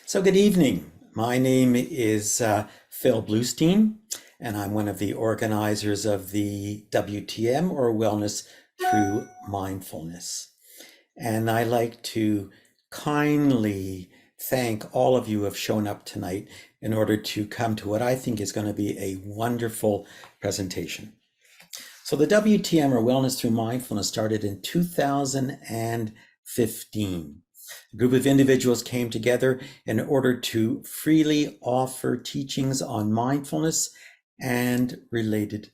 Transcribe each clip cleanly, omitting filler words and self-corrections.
So good evening. My name is Phil Bluestein, and I'm one of the organizers of the WTM, or Wellness Through Mindfulness. And I like to kindly thank all of you who have shown up tonight in order to come to what I think is going to be a wonderful presentation. So the WTM, or Wellness Through Mindfulness, started in 2015. A group of individuals came together in order to freely offer teachings on mindfulness and related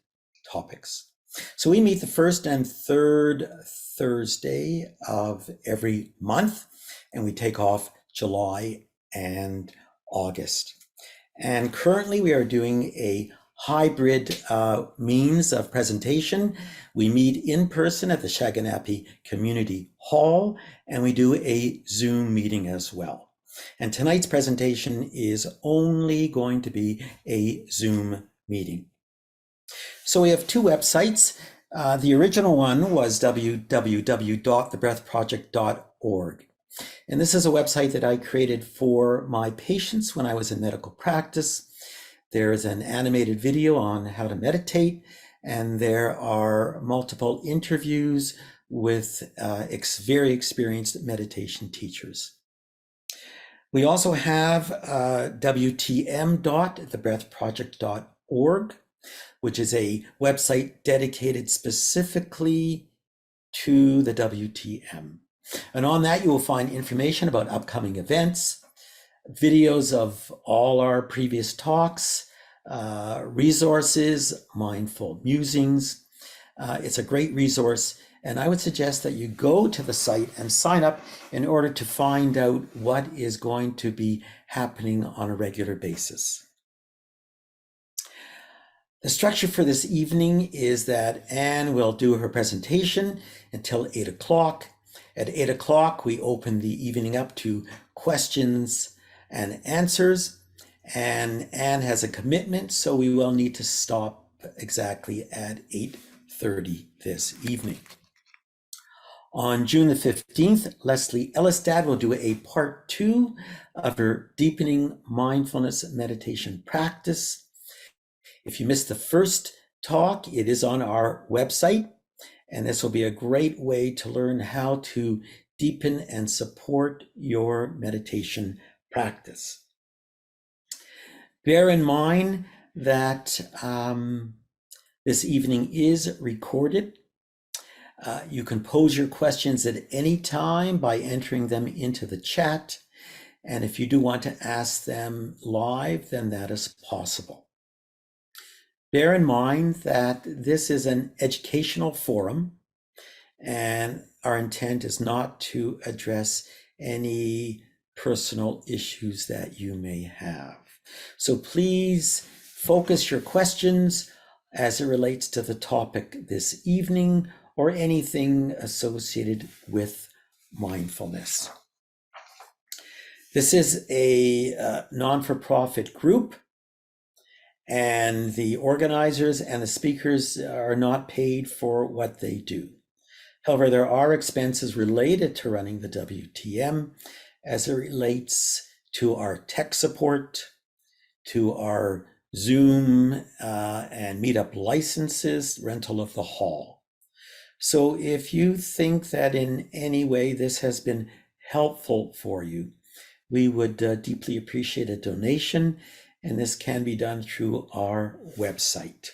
topics. So we meet the first and third Thursday of every month, and we take off July and August. And currently we are doing a hybrid means of presentation. We meet in person at the Shaganappi Community Hall, and we do a Zoom meeting as well. And tonight's presentation is only going to be a Zoom meeting. So we have two websites. The original one was www.thebreathproject.org. And this is a website that I created for my patients when I was in medical practice. There's an animated video on how to meditate, and there are multiple interviews with very experienced meditation teachers. We also have wtm.thebreathproject.org, which is a website dedicated specifically to the WTM. And on that, you will find information about upcoming events, videos of all our previous talks, resources, mindful musings. It's a great resource, and I would suggest that you go to the site and sign up in order to find out what is going to be happening on a regular basis. The structure for this evening is that Anne will do her presentation until 8 o'clock. At 8 o'clock, we open the evening up to questions and answers, and Anne has a commitment, so we will need to stop exactly at 8:30 this evening. On June the 15th, Leslie Ellisdad will do a part 2 of her Deepening Mindfulness Meditation Practice. If you missed the first talk, it is on our website, and this will be a great way to learn how to deepen and support your meditation practice. Bear in mind that this evening is recorded. You can pose your questions at any time by entering them into the chat. And if you do want to ask them live, then that is possible. Bear in mind that this is an educational forum, and our intent is not to address any personal issues that you may have. So please focus your questions as it relates to the topic this evening or anything associated with mindfulness. This is a non-for-profit group, and the organizers and the speakers are not paid for what they do. However, there are expenses related to running the WTM as it relates to our tech support, to our Zoom and Meetup licenses, rental of the hall. So if you think that in any way this has been helpful for you, we would deeply appreciate a donation, and this can be done through our website.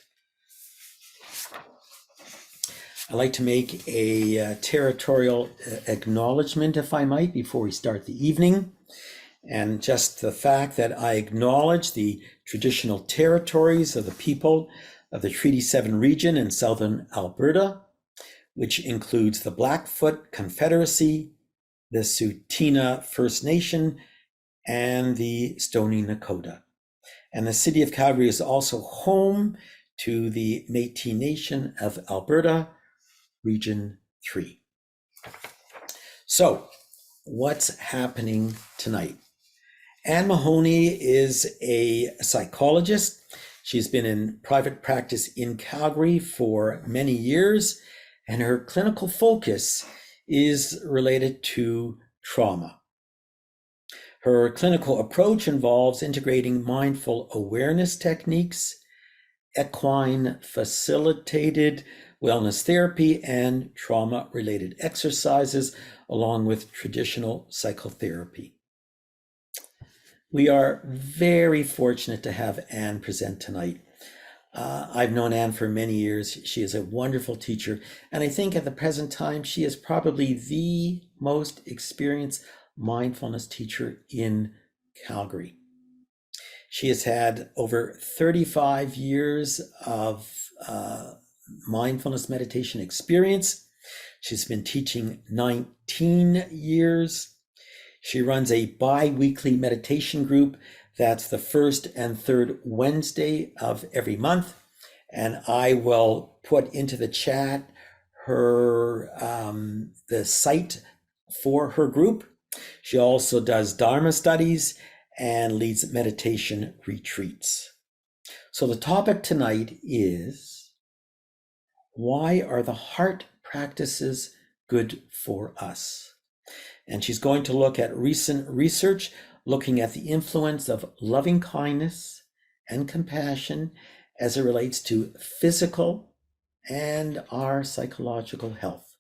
I'd like to make a territorial acknowledgement, if I might, before we start the evening. And just the fact that I acknowledge the traditional territories of the people of the Treaty 7 region in southern Alberta, which includes the Blackfoot Confederacy, the Tsuut'ina First Nation, and the Stoney Nakoda. And the city of Calgary is also home to the Métis Nation of Alberta, Region 3. So, what's happening tonight? Anne Mahoney is a psychologist. She's been in private practice in Calgary for many years, and her clinical focus is related to trauma. Her clinical approach involves integrating mindful awareness techniques, equine facilitated wellness therapy, and trauma-related exercises, along with traditional psychotherapy. We are very fortunate to have Anne present tonight. I've known Anne for many years. She is a wonderful teacher, and I think at the present time, she is probably the most experienced mindfulness teacher in Calgary. She has had over 35 years of mindfulness meditation experience. She's been teaching 19 years. She runs a bi-weekly meditation group that's the first and third Wednesday of every month. And I will put into the chat her the site for her group. She also does Dharma studies and leads meditation retreats. So the topic tonight is, why are the heart practices good for us? And she's going to look at recent research looking at the influence of loving kindness and compassion as it relates to physical and our psychological health.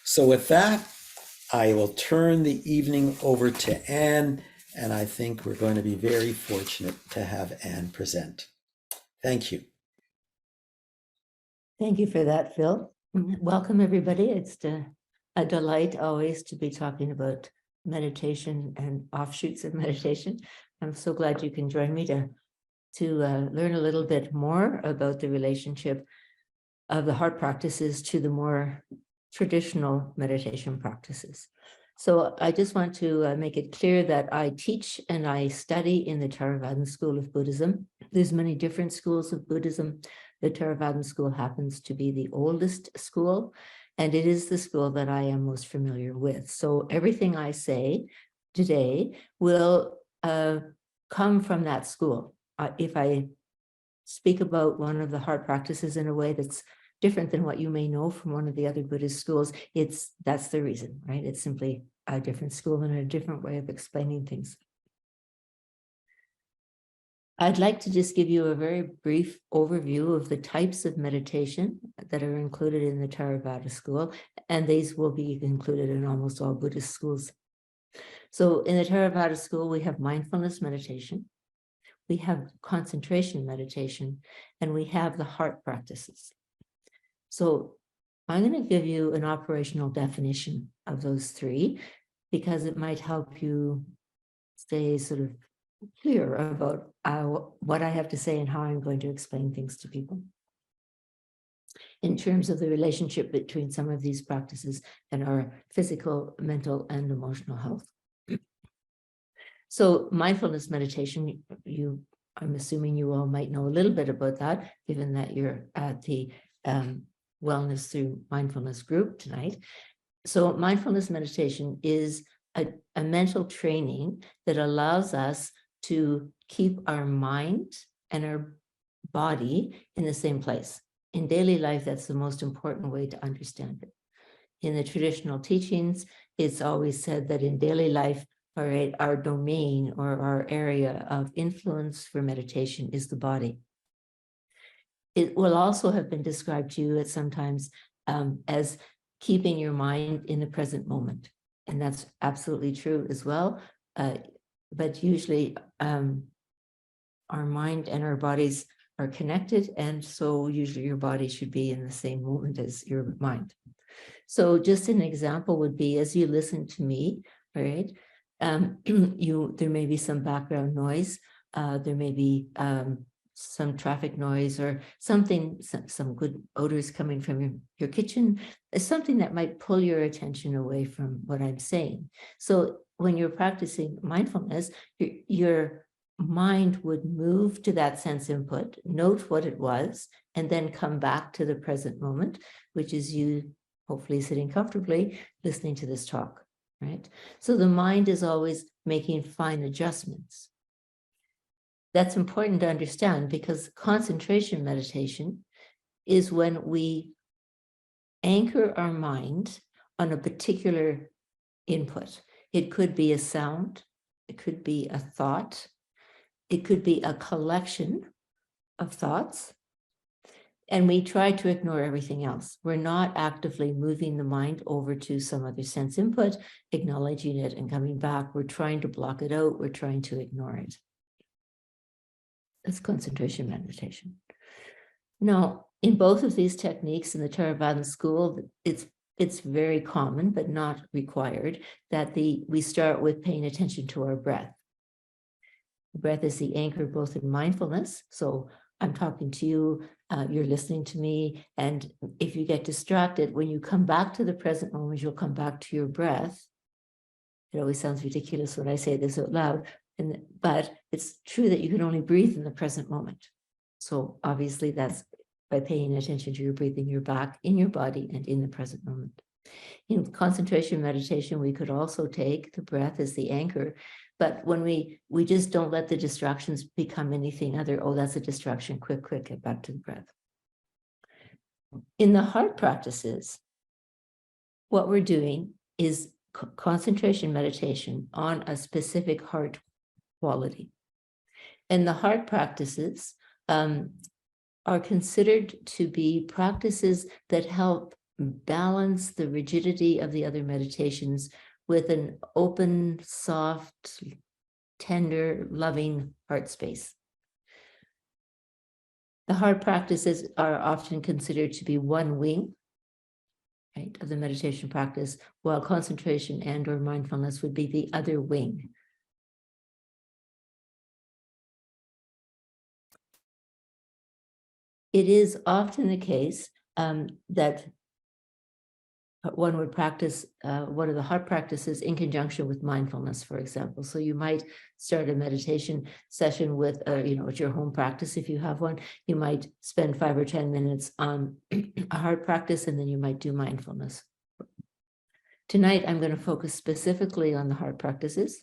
So with that, I will turn the evening over to Anne, and I think we're going to be very fortunate to have Anne present. Thank you. Thank you for that, Phil. Welcome, everybody. It's a delight always to be talking about meditation and offshoots of meditation. I'm so glad you can join me to learn a little bit more about the relationship of the heart practices to the more traditional meditation practices. So I just want to make it clear that I teach and I study in the Theravada school of Buddhism. There's many different schools of Buddhism. The Theravada school happens to be the oldest school, and it is the school that I am most familiar with. So everything I say today will come from that school. If I speak about one of the heart practices in a way that's different than what you may know from one of the other Buddhist schools, that's the reason, right? It's simply a different school and a different way of explaining things. I'd like to just give you a very brief overview of the types of meditation that are included in the Theravada school, and these will be included in almost all Buddhist schools. So in the Theravada school, we have mindfulness meditation, we have concentration meditation, and we have the heart practices. So I'm going to give you an operational definition of those three, because it might help you stay sort of clear about what I have to say and how I'm going to explain things to people in terms of the relationship between some of these practices and our physical, mental, and emotional health. So mindfulness meditation, I'm assuming you all might know a little bit about that, given that you're at the Wellness Through Mindfulness group tonight. So mindfulness meditation is a mental training that allows us to keep our mind and our body in the same place. In daily life, that's the most important way to understand it. In the traditional teachings, it's always said that in daily life, our domain or our area of influence for meditation is the body. It will also have been described to you at sometimes as keeping your mind in the present moment. And that's absolutely true as well. But usually our mind and our bodies are connected. And so usually your body should be in the same moment as your mind. So just an example would be, as you listen to me, all right, there may be some background noise. There may be some traffic noise or something, some good odors coming from your kitchen, something that might pull your attention away from what I'm saying. So when you're practicing mindfulness, your mind would move to that sense input, note what it was, and then come back to the present moment, which is you hopefully sitting comfortably, listening to this talk, right? So the mind is always making fine adjustments. That's important to understand, because concentration meditation is when we anchor our mind on a particular input. It could be a sound, it could be a thought, it could be a collection of thoughts, and we try to ignore everything else. We're not actively moving the mind over to some other sense input, acknowledging it and coming back. We're trying to block it out. We're trying to ignore it. That's concentration meditation. Now, in both of these techniques in the Theravada school, it's very common, but not required, that we start with paying attention to our breath. The breath is the anchor both in mindfulness. So I'm talking to you, you're listening to me, and if you get distracted, when you come back to the present moment, you'll come back to your breath. It always sounds ridiculous when I say this out loud, but it's true that you can only breathe in the present moment. So obviously that's by paying attention to your breathing, you're back in your body and in the present moment. In concentration meditation, we could also take the breath as the anchor, but when we just don't let the distractions become anything other, oh, that's a distraction, quick, get back to the breath. In the heart practices, what we're doing is concentration meditation on a specific heart quality. And the heart practices are considered to be practices that help balance the rigidity of the other meditations with an open, soft, tender, loving heart space. The heart practices are often considered to be one wing, right, of the meditation practice, while concentration and or mindfulness would be the other wing. It is often the case that one would practice one of the heart practices in conjunction with mindfulness, for example. So you might start a meditation session with, at your home practice, if you have one. You might spend 5 or 10 minutes on a heart practice, and then you might do mindfulness. Tonight, I'm going to focus specifically on the heart practices.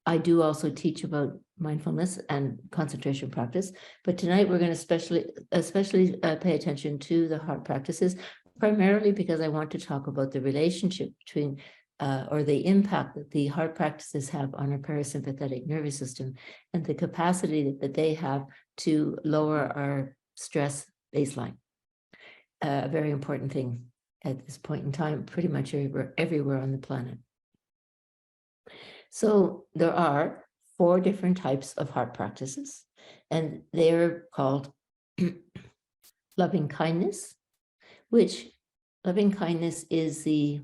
I do also teach about mindfulness and concentration practice, but tonight we're going to especially pay attention to the heart practices, primarily because I want to talk about the relationship between or the impact that the heart practices have on our parasympathetic nervous system and the capacity that they have to lower our stress baseline. A very important thing at this point in time, pretty much everywhere on the planet. So there are 4 different types of heart practices, and they're called loving kindness, which loving kindness is a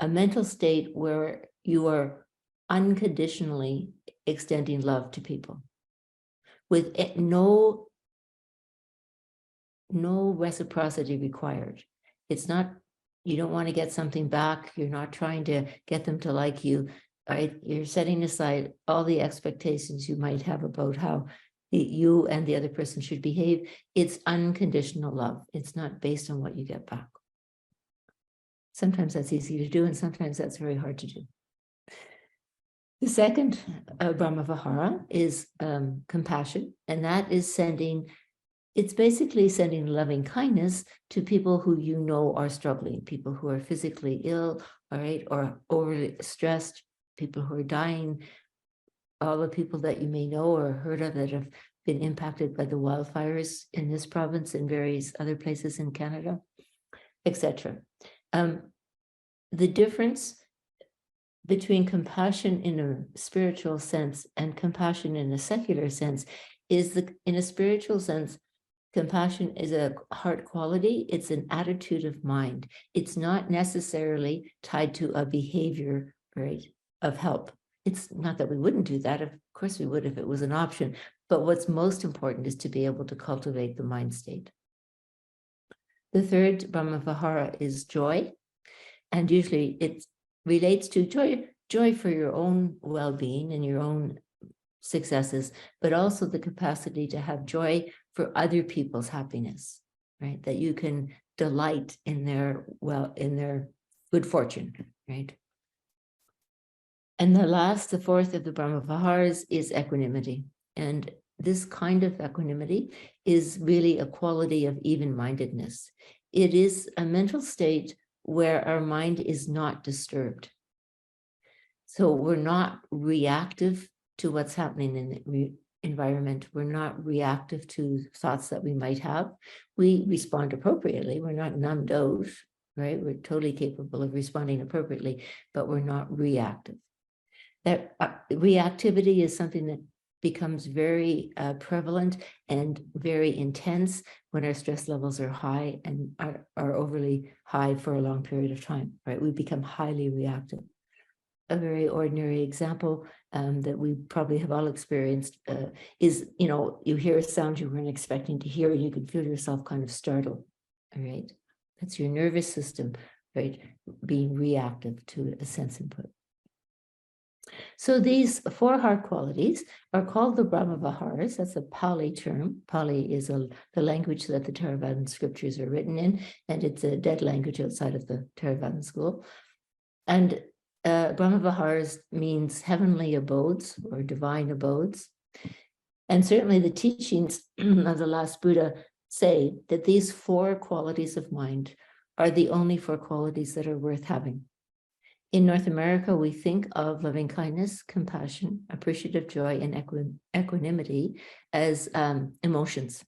mental state where you are unconditionally extending love to people with no reciprocity required. It's not, you don't want to get something back. You're not trying to get them to like you, right? You're setting aside all the expectations you might have about how you and the other person should behave. It's unconditional love. It's not based on what you get back. Sometimes that's easy to do, and sometimes that's very hard to do. The second Brahma Vihara is compassion, and that is it's basically sending loving kindness to people who you know are struggling, people who are physically ill, all right, or overly stressed, people who are dying, all the people that you may know or heard of that have been impacted by the wildfires in this province and various other places in Canada, etc. The difference between compassion in a spiritual sense and compassion in a secular sense is that in a spiritual sense, compassion is a heart quality. It's an attitude of mind. It's not necessarily tied to a behavior, right, of help. It's not that we wouldn't do that. Of course we would if it was an option. But what's most important is to be able to cultivate the mind state. The third Brahma Vihara is joy. And usually it relates to joy for your own well-being and your own successes, but also the capacity to have joy for other people's happiness, right? That you can delight in their good fortune, right? And the fourth of the Brahma Viharas is equanimity. And this kind of equanimity is really a quality of even-mindedness. It is a mental state where our mind is not disturbed. So we're not reactive to what's happening in the environment. We're not reactive to thoughts that we might have. We respond appropriately. We're not numbed out, right? We're totally capable of responding appropriately, but we're not reactive. That reactivity is something that becomes very prevalent and very intense when our stress levels are high and are overly high for a long period of time, right? We become highly reactive. A very ordinary example that we probably have all experienced is, you hear a sound you weren't expecting to hear, and you can feel yourself kind of startled, all right? That's your nervous system, right, being reactive to a sense input. So these 4 heart qualities are called the Brahma Viharas. That's a Pali term. Pali is the language that the Theravadan scriptures are written in, and it's a dead language outside of the Theravadan school. And Brahma Viharas means heavenly abodes or divine abodes. And certainly the teachings of the last Buddha say that these 4 qualities of mind are the only 4 qualities that are worth having. In North America, we think of loving kindness, compassion, appreciative joy, and equanimity as emotions.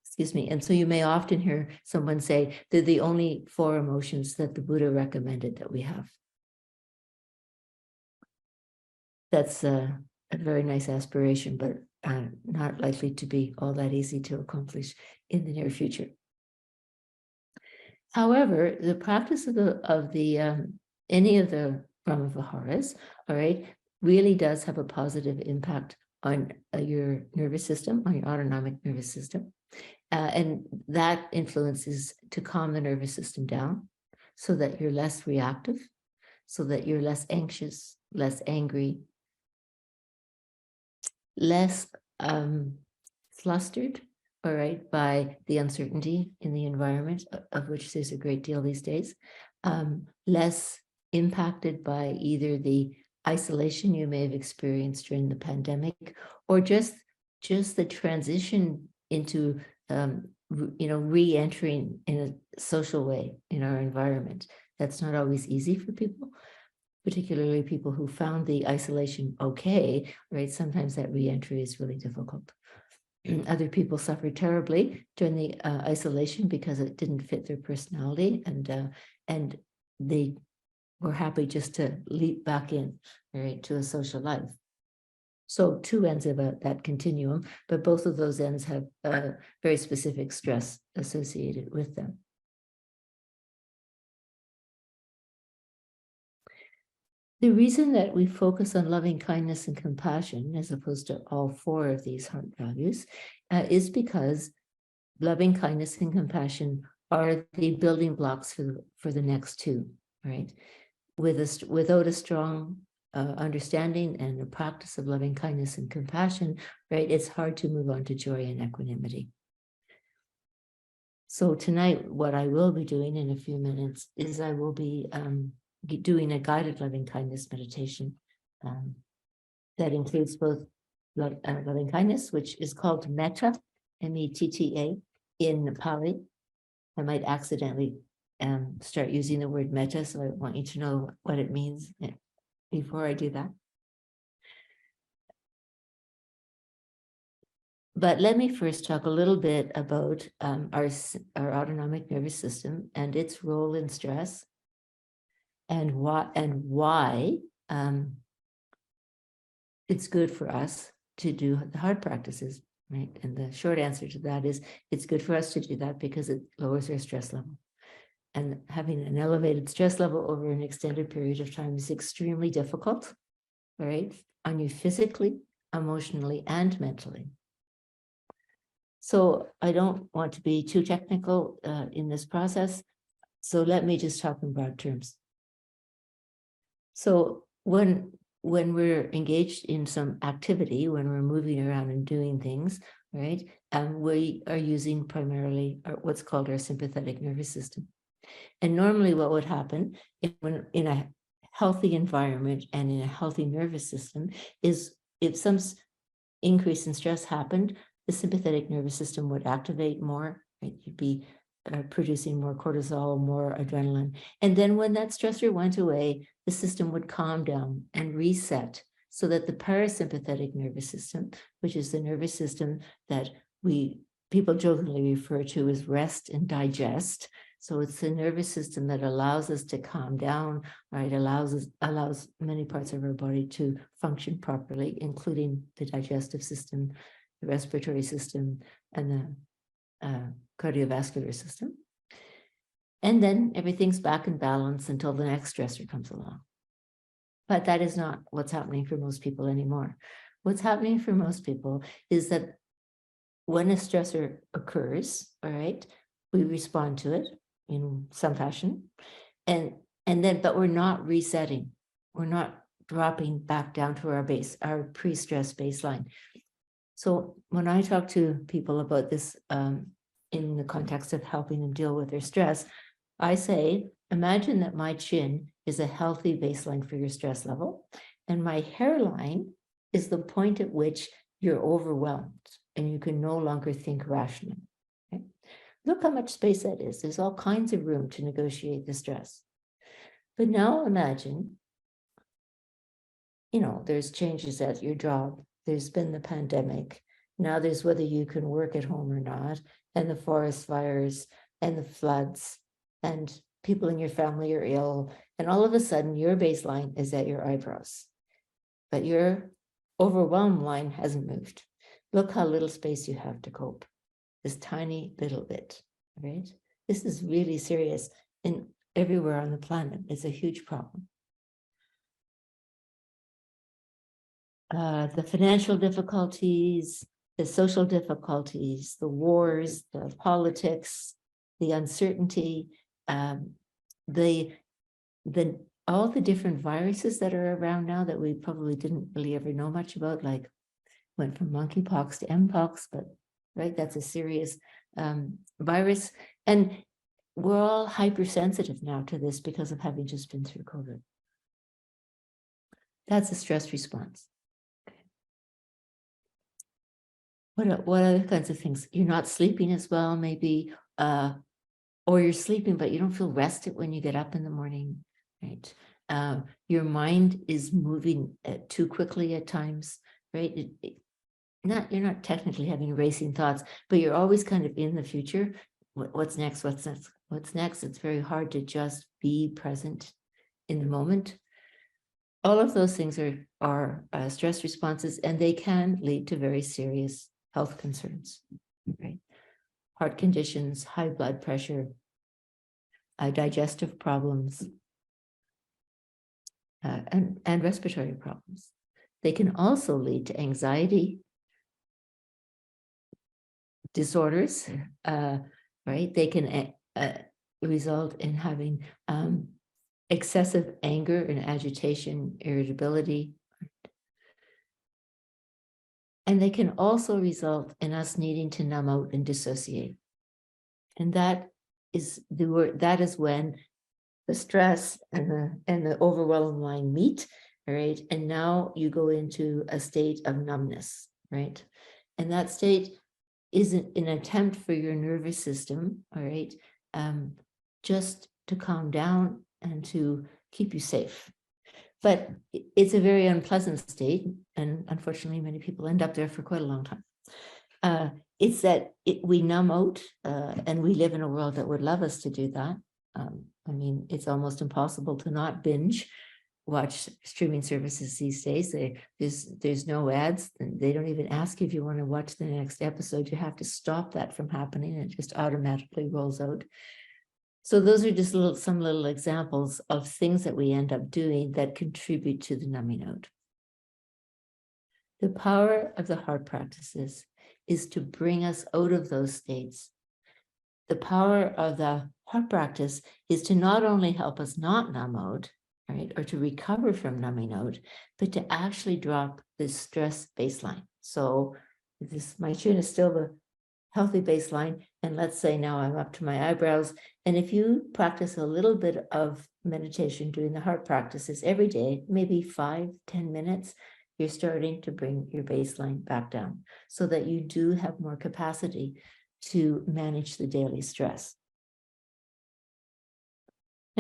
Excuse me. And so you may often hear someone say they're the only 4 emotions that the Buddha recommended that we have. That's a very nice aspiration, but not likely to be all that easy to accomplish in the near future. However, the practice of any of the Brahma Viharas, all right, really does have a positive impact on your nervous system, on your autonomic nervous system. And that influence is to calm the nervous system down so that you're less reactive, so that you're less anxious, less angry, less flustered, all right, by the uncertainty in the environment, of which there's a great deal these days, less impacted by either the isolation you may have experienced during the pandemic, or just the transition into re-entering in a social way in our environment. That's not always easy for people, particularly people who found the isolation okay, right? Sometimes that re-entry is really difficult. Other people suffered terribly during the isolation because it didn't fit their personality, and they were happy just to leap back in, right, to a social life. So 2 ends of that continuum, but both of those ends have very specific stress associated with them. The reason that we focus on loving kindness and compassion, as opposed to all 4 of these heart values, is because loving kindness and compassion are the building blocks for the next 2, right? Without a strong understanding and a practice of loving kindness and compassion, right, it's hard to move on to joy and equanimity. So tonight, what I will be doing in a few minutes is I will be doing a guided loving kindness meditation that includes both loving kindness, which is called metta, M-E-T-T-A, in Pali. I might accidentally start using the word metta, so I want you to know what it means before I do that. But let me first talk a little bit about our autonomic nervous system and its role in stress, and why it's good for us to do the hard practices, right? And the short answer to that is it's good for us to do that because it lowers our stress level. And having an elevated stress level over an extended period of time is extremely difficult, right, on you physically, emotionally, and mentally. So I don't want to be too technical in this process. So let me just talk in broad terms. So when we're engaged in some activity, when we're moving around and doing things, right, we are using primarily what's called our sympathetic nervous system. And normally what would happen when in a healthy environment and in a healthy nervous system is if some increase in stress happened, the sympathetic nervous system would activate more, right? You'd be producing more cortisol, more adrenaline. And then when that stressor went away, the system would calm down and reset so that the parasympathetic nervous system, which is the nervous system that people jokingly refer to as rest and digest. So it's the nervous system that allows us to calm down, right? Allows many parts of our body to function properly, including the digestive system, the respiratory system, and the cardiovascular system. And then everything's back in balance until the next stressor comes along. But that is not what's happening for most people anymore. What's happening for most people is that when a stressor occurs, all right, we respond to it in some fashion, and then, but we're not resetting. We're not dropping back down to our pre-stress baseline. So when I talk to people about this in the context of helping them deal with their stress, I say, imagine that my chin is a healthy baseline for your stress level, and my hairline is the point at which you're overwhelmed and you can no longer think rationally. Okay? Look how much space that is. There's all kinds of room to negotiate the stress. But now imagine, there's changes at your job. There's been the pandemic. Now there's whether you can work at home or not, and the forest fires and the floods, and people in your family are ill. And all of a sudden, your baseline is at your eyebrows, but your overwhelm line hasn't moved. Look how little space you have to cope. This tiny little bit, right? This is really serious, and everywhere on the planet it's a huge problem. The financial difficulties, the social difficulties, the wars, the politics, the uncertainty, all the different viruses that are around now that we probably didn't really ever know much about, like went from monkeypox to mpox, but right, that's a serious virus. And we're all hypersensitive now to this because of having just been through COVID. That's a stress response. What other kinds of things? You're not sleeping as well, maybe, or you're sleeping, but you don't feel rested when you get up in the morning, right? Your mind is moving too quickly at times, right? You're not technically having racing thoughts, but you're always kind of in the future. What's next? What's next? What's next? It's very hard to just be present in the moment. All of those things are stress responses, and they can lead to very serious health concerns, right? Heart conditions, high blood pressure, digestive problems, and respiratory problems. They can also lead to anxiety disorders, right? They can result in having excessive anger and agitation, irritability. And they can also result in us needing to numb out and dissociate. And that is when the stress and the overwhelm line meet, all right? And now you go into a state of numbness, right? And that state is an attempt for your nervous system, all right, just to calm down and to keep you safe. But it's a very unpleasant state, and unfortunately, many people end up there for quite a long time. It's that we numb out, and we live in a world that would love us to do that. I mean, it's almost impossible to not binge watch streaming services these days. There's no ads, and they don't even ask you if you want to watch the next episode. You have to stop that from happening, and it just automatically rolls out. So those are just some little examples of things that we end up doing that contribute to the numbing out. The power of the heart practices is to bring us out of those states. The power of the heart practice is to not only help us not numb out, right, or to recover from numbing out, but to actually drop this stress baseline. So my chin is still the healthy baseline, and let's say now I'm up to my eyebrows. And if you practice a little bit of meditation, doing the heart practices every day, maybe 5-10 minutes, you're starting to bring your baseline back down so that you do have more capacity to manage the daily stress.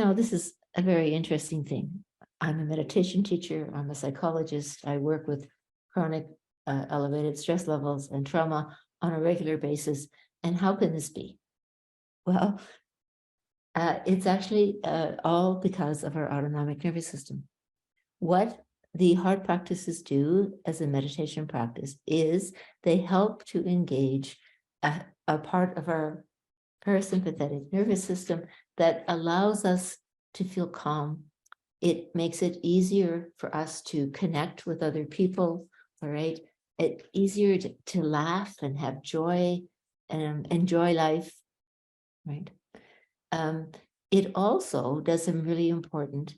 Now, this is a very interesting thing. I'm a meditation teacher. I'm a psychologist. I work with chronic elevated stress levels and trauma on a regular basis. And how can this be? Well, it's actually all because of our autonomic nervous system. What the heart practices do as a meditation practice is they help to engage a part of our parasympathetic nervous system that allows us to feel calm. It makes it easier for us to connect with other people, all right? It's easier to laugh and have joy and enjoy life, right? It also does some really important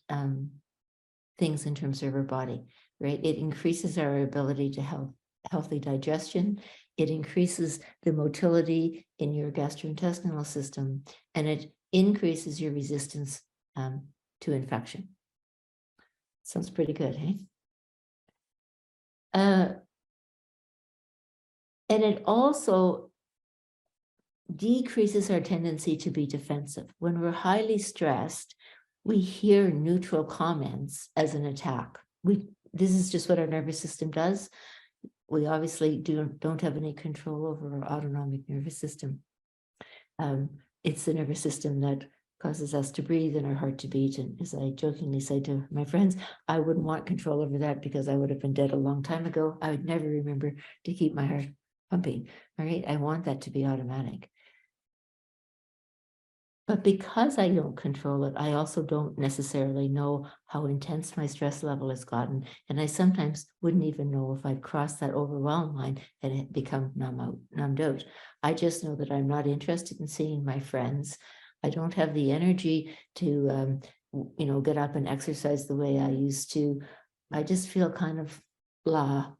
things in terms of our body, right? It increases our ability to have healthy digestion. It increases the motility in your gastrointestinal system, and it increases your resistance to infection. Sounds pretty good, hey? And it also decreases our tendency to be defensive. When we're highly stressed, we hear neutral comments as an attack. This is just what our nervous system does. We obviously don't have any control over our autonomic nervous system. It's the nervous system that causes us to breathe and our heart to beat. And as I jokingly say to my friends, I wouldn't want control over that because I would have been dead a long time ago. I would never remember to keep my heart pumping. All right, I want that to be automatic. But because I don't control it, I also don't necessarily know how intense my stress level has gotten. And I sometimes wouldn't even know if I'd crossed that overwhelm line and it become numbed out. I just know that I'm not interested in seeing my friends. I don't have the energy to, get up and exercise the way I used to. I just feel kind of blah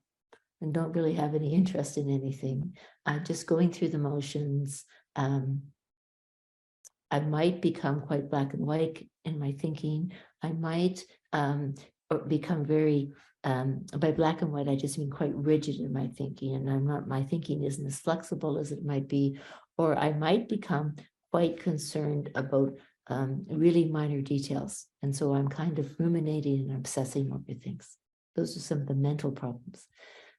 and don't really have any interest in anything. I'm just going through the motions. I might become quite black and white in my thinking. I might become very, by black and white, I just mean quite rigid in my thinking, and my thinking isn't as flexible as it might be, or I might become quite concerned about really minor details. And so I'm kind of ruminating and obsessing over things. Those are some of the mental problems.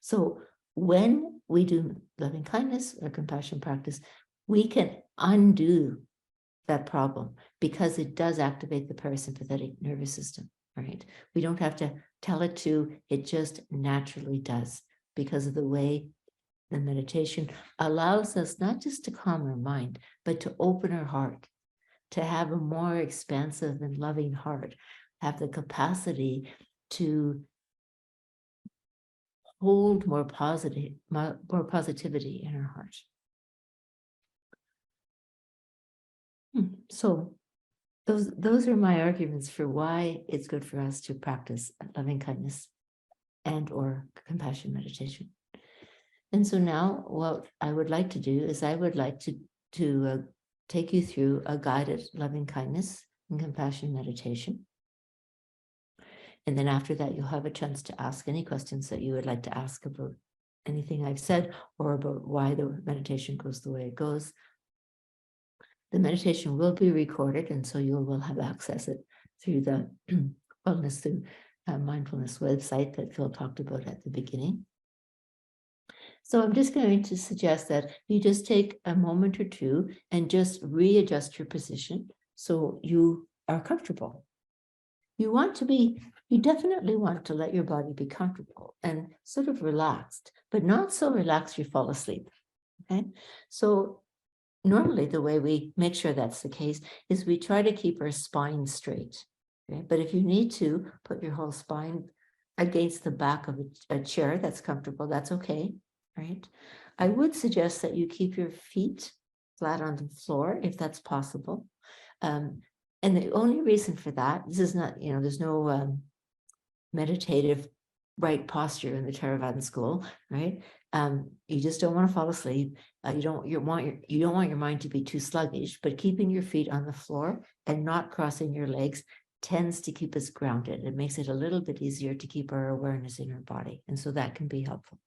So when we do loving kindness or compassion practice, we can undo that problem because it does activate the parasympathetic nervous system, right? We don't have to tell it to, it just naturally does because of the way the meditation allows us not just to calm our mind, but to open our heart, to have a more expansive and loving heart, have the capacity to hold more positivity in our heart. So those are my arguments for why it's good for us to practice loving kindness and or compassion meditation. And so now what I would like to do is I would like to take you through a guided loving kindness and compassion meditation. And then after that, you'll have a chance to ask any questions that you would like to ask about anything I've said or about why the meditation goes the way it goes. The meditation will be recorded, and so you will have access it through the Wellness Through Mindfulness website that Phil talked about at the beginning. So I'm just going to suggest that you just take a moment or two and just readjust your position so you are comfortable. You definitely want to let your body be comfortable and sort of relaxed, but not so relaxed you fall asleep, okay? So normally, the way we make sure that's the case is we try to keep our spine straight. Okay? But if you need to put your whole spine against the back of a chair that's comfortable, that's okay, right? I would suggest that you keep your feet flat on the floor if that's possible. And the only reason for that, this is not, there's no meditative right posture in the Theravada school, right? You just don't want to fall asleep. You don't want your mind to be too sluggish, but keeping your feet on the floor and not crossing your legs tends to keep us grounded. It makes it a little bit easier to keep our awareness in our body. And so that can be helpful.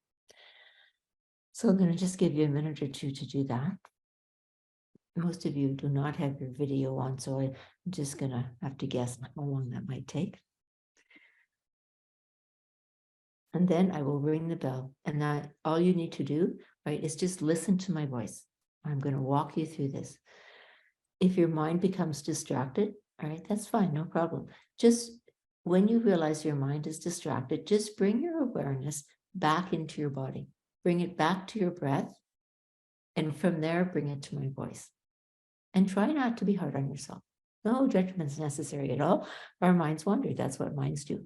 So I'm going to just give you a minute or two to do that. most of you do not have your video on, so I'm just going to have to guess how long that might take. And then I will ring the bell. And that all you need to do, right, is just listen to my voice. I'm going to walk you through this. If your mind becomes distracted, all right, that's fine, no problem. Just when you realize your mind is distracted, just bring your awareness back into your body. Bring it back to your breath. And from there, bring it to my voice. And try not to be hard on yourself. No judgments necessary at all. Our minds wander. That's what minds do.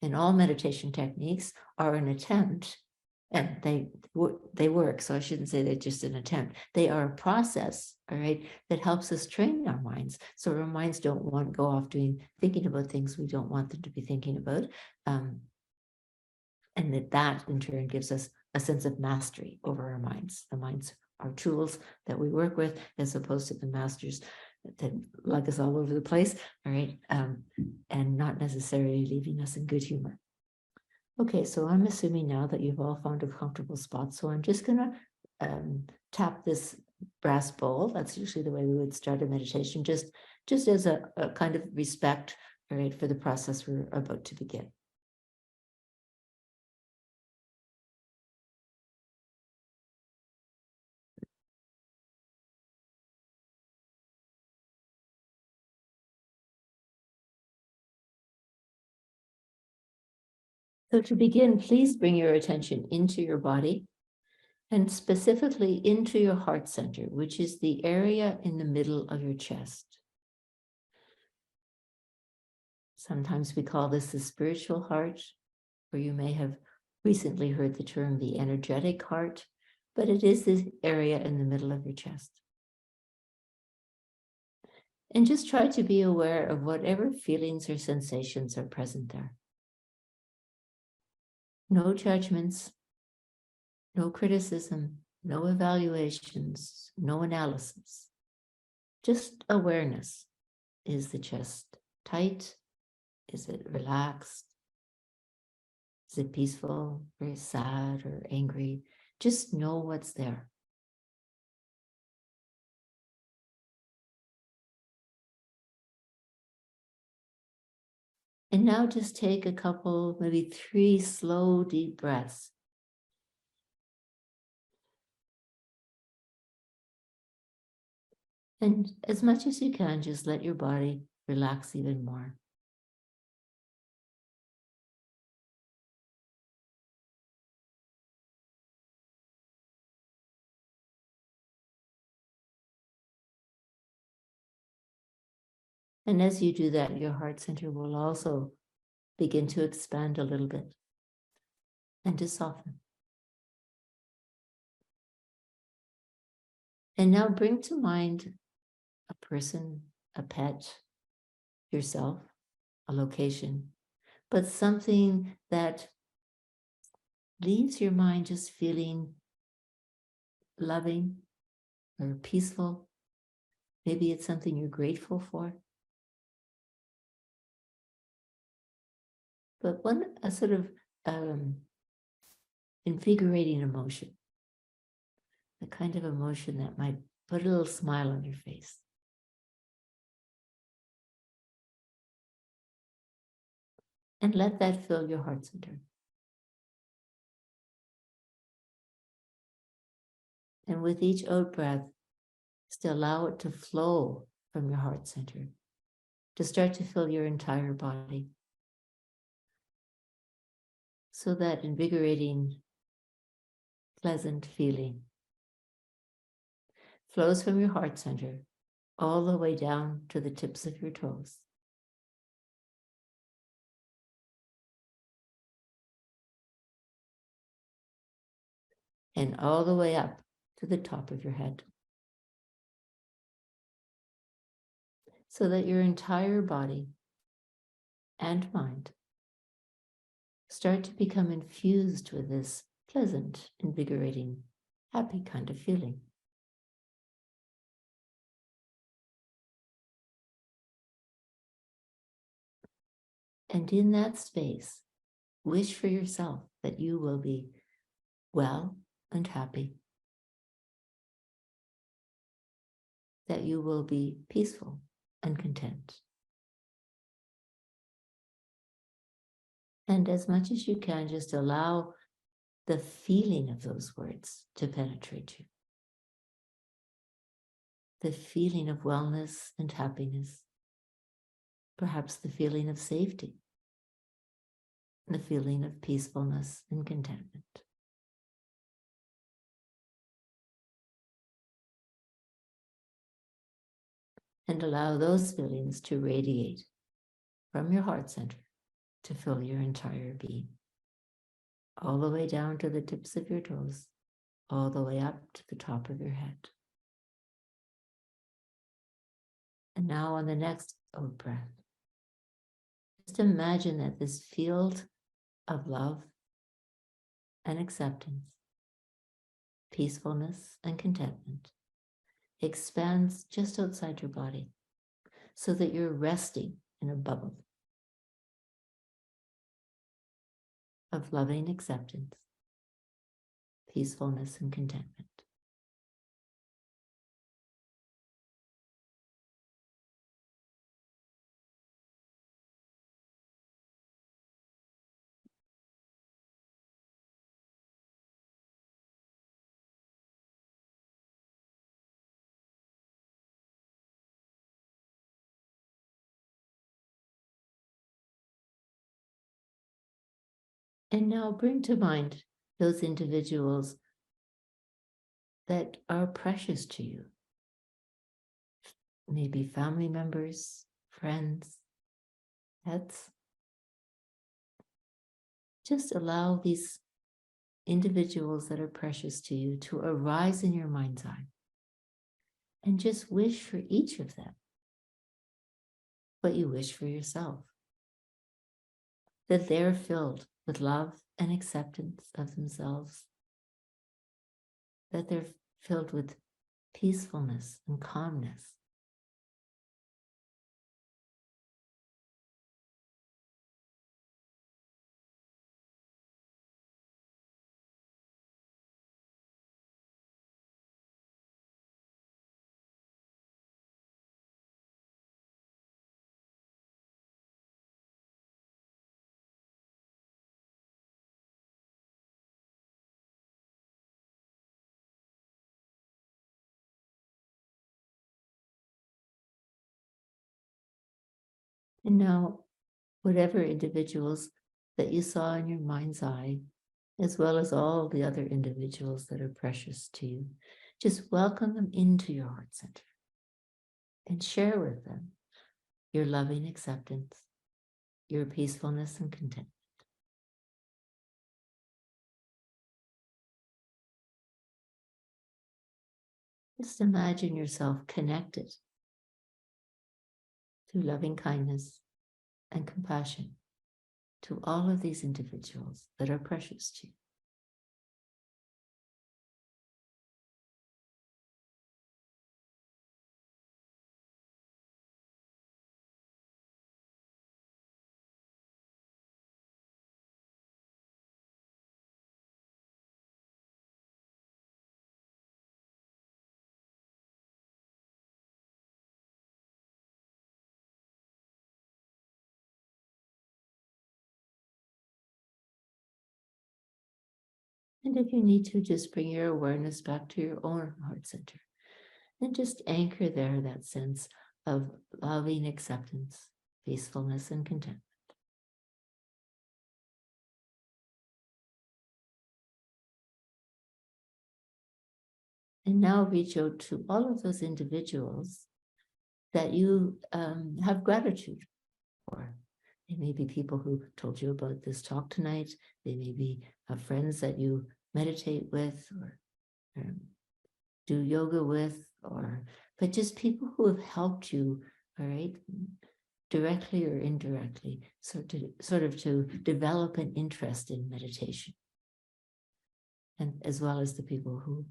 And all meditation techniques are an attempt, and they work. So I shouldn't say they're just an attempt. They are a process, all right, that helps us train our minds. So our minds don't want to go off thinking about things we don't want them to be thinking about. And that in turn gives us a sense of mastery over our minds. The minds are tools that we work with, as opposed to the masters that lug us all over the place, all right, and not necessarily leaving us in good humor. Okay, so I'm assuming now that you've all found a comfortable spot, so I'm just going to tap this brass bowl. That's usually the way we would start a meditation, just as a kind of respect, all right, for the process we're about to begin. So to begin, please bring your attention into your body, and specifically into your heart center, which is the area in the middle of your chest. Sometimes we call this the spiritual heart, or you may have recently heard the term the energetic heart, but it is this area in the middle of your chest. And just try to be aware of whatever feelings or sensations are present there. No judgments, no criticism, no evaluations, no analysis. Just awareness. Is the chest tight? Is it relaxed? Is it peaceful, very sad or angry? Just know what's there. And now just take a couple, maybe 3 slow, deep breaths. And as much as you can, just let your body relax even more. And as you do that, your heart center will also begin to expand a little bit and to soften. And now bring to mind a person, a pet, yourself, a location, but something that leaves your mind just feeling loving or peaceful. Maybe it's something you're grateful for. But a sort of invigorating emotion, the kind of emotion that might put a little smile on your face. And let that fill your heart center. And with each out breath, just allow it to flow from your heart center, to start to fill your entire body. So that invigorating, pleasant feeling flows from your heart center all the way down to the tips of your toes. And all the way up to the top of your head. So that your entire body and mind start to become infused with this pleasant, invigorating, happy kind of feeling. And in that space, wish for yourself that you will be well and happy. that you will be peaceful and content. And as much as you can, just allow the feeling of those words to penetrate you. The feeling of wellness and happiness, perhaps the feeling of safety, the feeling of peacefulness and contentment. And allow those feelings to radiate from your heart center to fill your entire being, all the way down to the tips of your toes, all the way up to the top of your head. And now on the next out breath, just imagine that this field of love and acceptance, peacefulness and contentment expands just outside your body so that you're resting in a bubble of loving acceptance, peacefulness and contentment. And now bring to mind those individuals that are precious to you. Maybe family members, friends, pets. Just allow these individuals that are precious to you to arise in your mind's eye. And just wish for each of them what you wish for yourself. That they're filled with love and acceptance of themselves. That they're filled with peacefulness and calmness. And now, whatever individuals that you saw in your mind's eye, as well as all the other individuals that are precious to you, just welcome them into your heart center and share with them your loving acceptance, your peacefulness and contentment. Just imagine yourself connected through loving kindness and compassion to all of these individuals that are precious to you. And if you need to, just bring your awareness back to your own heart center and just anchor there that sense of loving acceptance, peacefulness, and contentment. And now reach out to all of those individuals that you have gratitude for. They may be people who told you about this talk tonight. They may be friends that you meditate with or do yoga with, but just people who have helped you, all right, directly or indirectly, sort of to develop an interest in meditation. And as well as the people who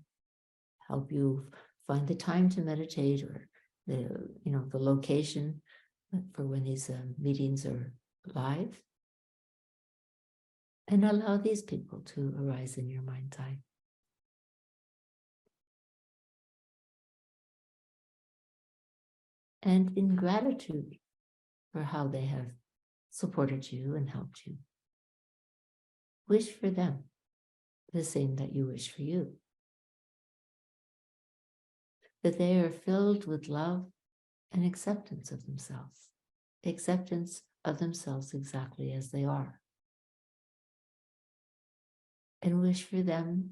help you find the time to meditate or the location for when these meetings are live. And allow these people to arise in your mind's eye. and in gratitude for how they have supported you and helped you. Wish for them the same that you wish for you. That they are filled with love and acceptance of themselves exactly as they are. And wish for them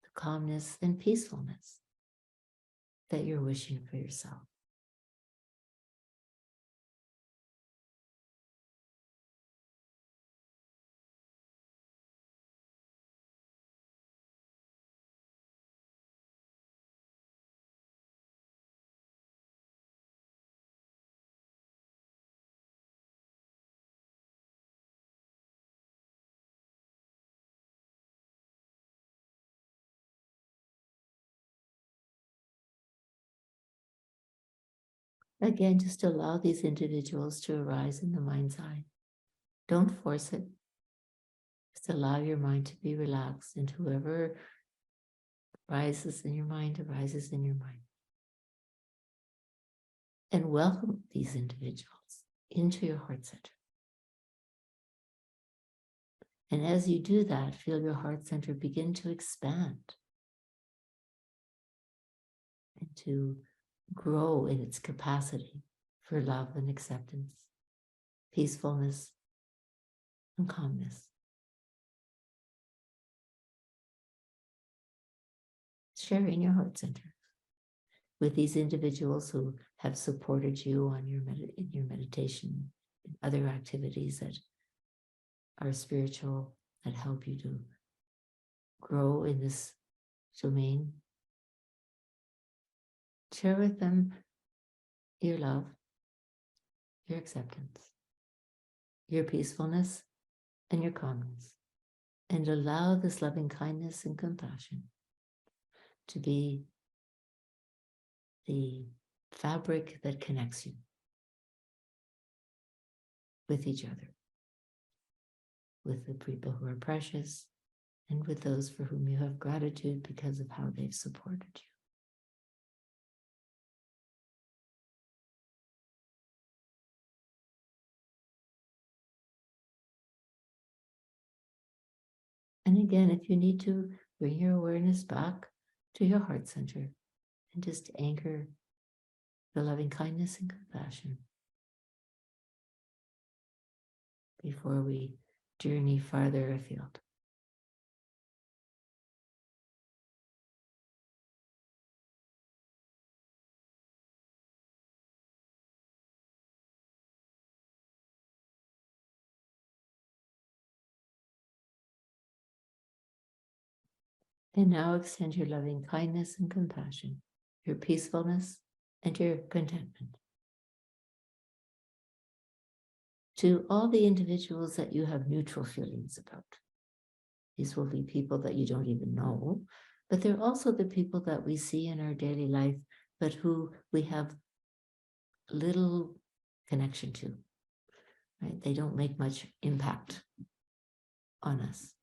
the calmness and peacefulness that you're wishing for yourself. Again, just allow these individuals to arise in the mind's eye. Don't force it. Just allow your mind to be relaxed, and whoever arises in your mind arises in your mind. And welcome these individuals into your heart center. And as you do that, feel your heart center begin to expand and to grow in its capacity for love and acceptance, peacefulness and calmness. Share in your heart center with these individuals who have supported you on in your meditation and other activities that are spiritual, that help you to grow in this domain. Share with them your love, your acceptance, your peacefulness, and your calmness. And allow this loving kindness and compassion to be the fabric that connects you with each other, with the people who are precious, and with those for whom you have gratitude because of how they've supported you. And again, if you need to, bring your awareness back to your heart center and just anchor the loving kindness and compassion before we journey farther afield. And now extend your loving kindness and compassion, your peacefulness and your contentment to all the individuals that you have neutral feelings about. These will be people that you don't even know, but they're also the people that we see in our daily life, but who we have little connection to, right? They don't make much impact on us.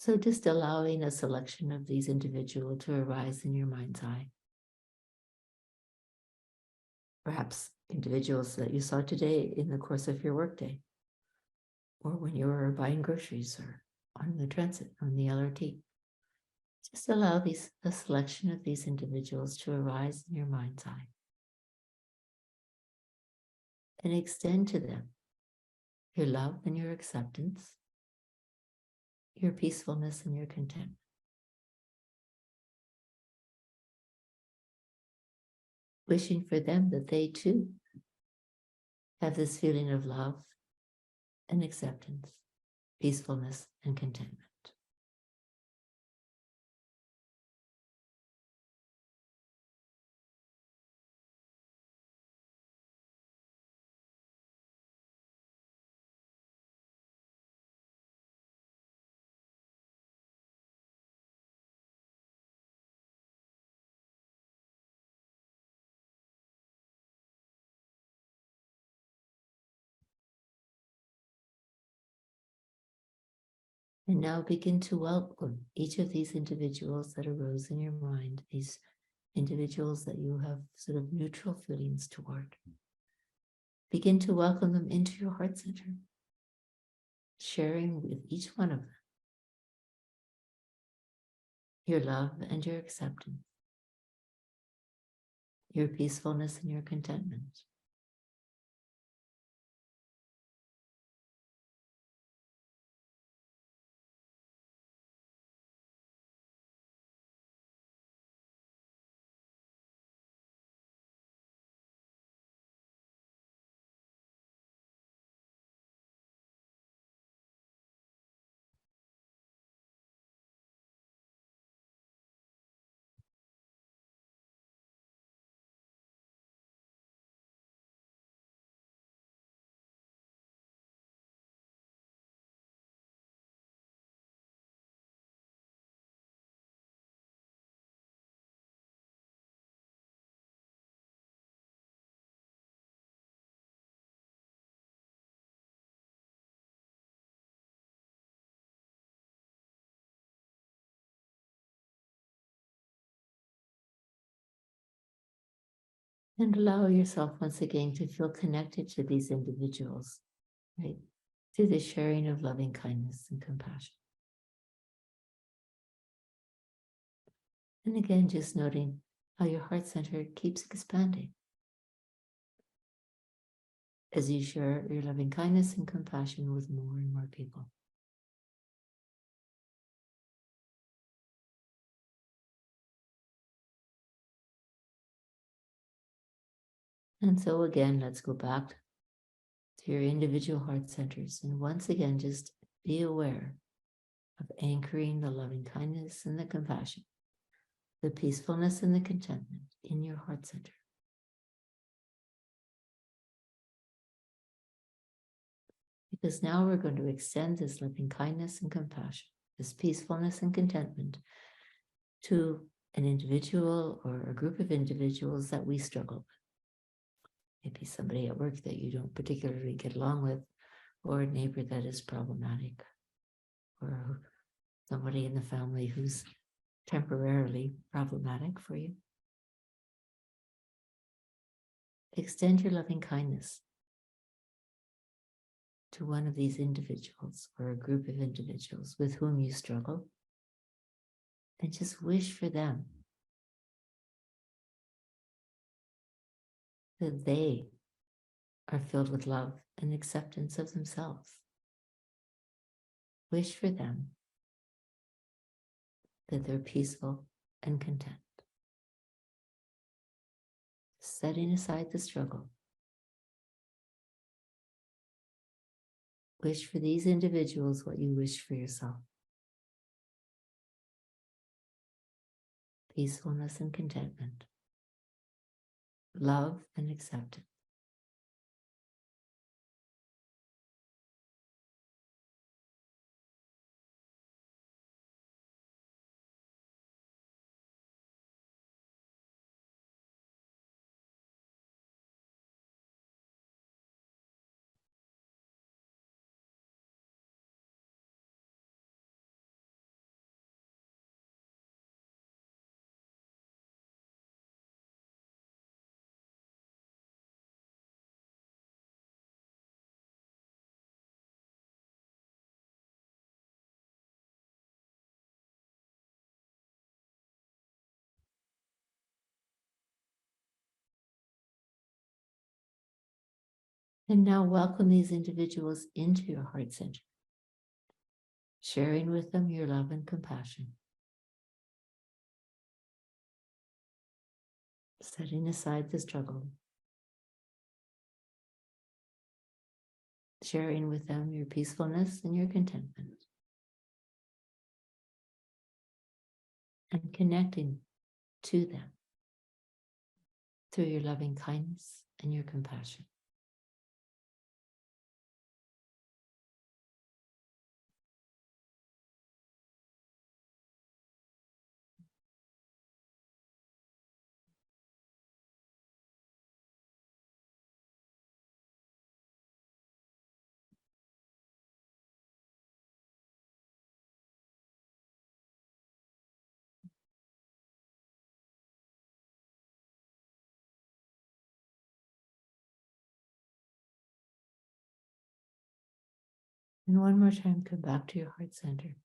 So just allowing a selection of these individuals to arise in your mind's eye. Perhaps individuals that you saw today in the course of your workday, or when you were buying groceries or on the transit, on the LRT. Just allow a selection of these individuals to arise in your mind's eye. And extend to them your love and your acceptance, your peacefulness and your contentment. Wishing for them that they too have this feeling of love and acceptance, peacefulness and contentment. And now begin to welcome each of these individuals that arose in your mind, these individuals that you have sort of neutral feelings toward. Begin to welcome them into your heart center, sharing with each one of them your love and your acceptance, your peacefulness and your contentment. And allow yourself once again to feel connected to these individuals, right? Through the sharing of loving kindness and compassion. And again, just noting how your heart center keeps expanding as you share your loving kindness and compassion with more and more people. And so again, let's go back to your individual heart centers. And once again, just be aware of anchoring the loving kindness and the compassion, the peacefulness and the contentment in your heart center. Because now we're going to extend this loving kindness and compassion, this peacefulness and contentment to an individual or a group of individuals that we struggle with. Maybe somebody at work that you don't particularly get along with, or a neighbor that is problematic, or somebody in the family who's temporarily problematic for you. Extend your loving kindness to one of these individuals or a group of individuals with whom you struggle, and just wish for them that they are filled with love and acceptance of themselves. Wish for them that they're peaceful and content. Setting aside the struggle. Wish for these individuals what you wish for yourself. Peacefulness and contentment. Love and acceptance. And now welcome these individuals into your heart center, sharing with them your love and compassion. Setting aside the struggle. Sharing with them your peacefulness and your contentment. And connecting to them through your loving kindness and your compassion. And one more time, come back to your heart center.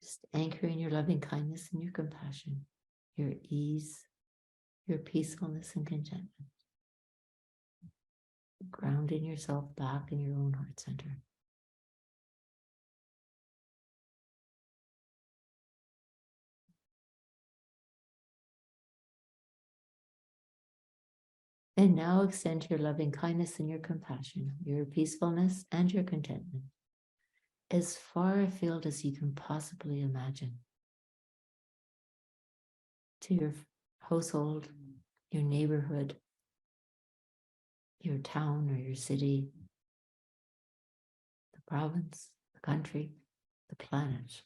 Just anchoring your loving kindness and your compassion, your ease, your peacefulness and contentment. Grounding yourself back in your own heart center. And now extend your loving kindness and your compassion, your peacefulness and your contentment, as far afield as you can possibly imagine, to your household, your neighborhood, your town or your city, the province, the country, the planet.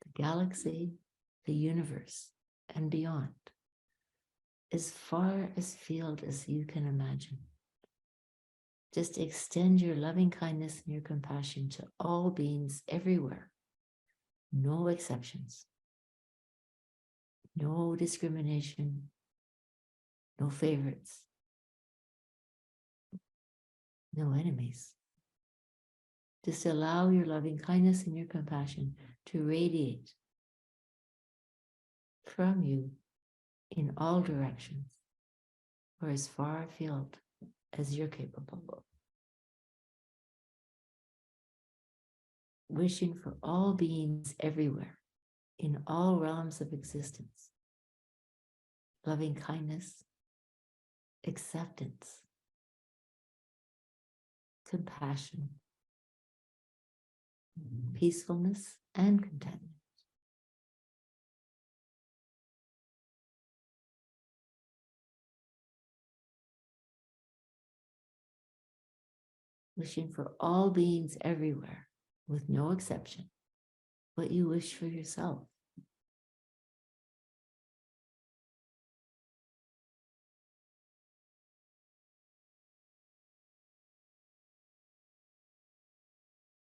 The galaxy, the universe, and beyond, as far afield as you can imagine. Just extend your loving kindness and your compassion to all beings everywhere. No exceptions. No discrimination. No favorites. No enemies. Just allow your loving kindness and your compassion to radiate from you in all directions, or as far afield as you're capable of. Wishing for all beings everywhere, in all realms of existence, loving kindness, acceptance, compassion, peacefulness, and contentment. Wishing for all beings everywhere, with no exception, what you wish for yourself.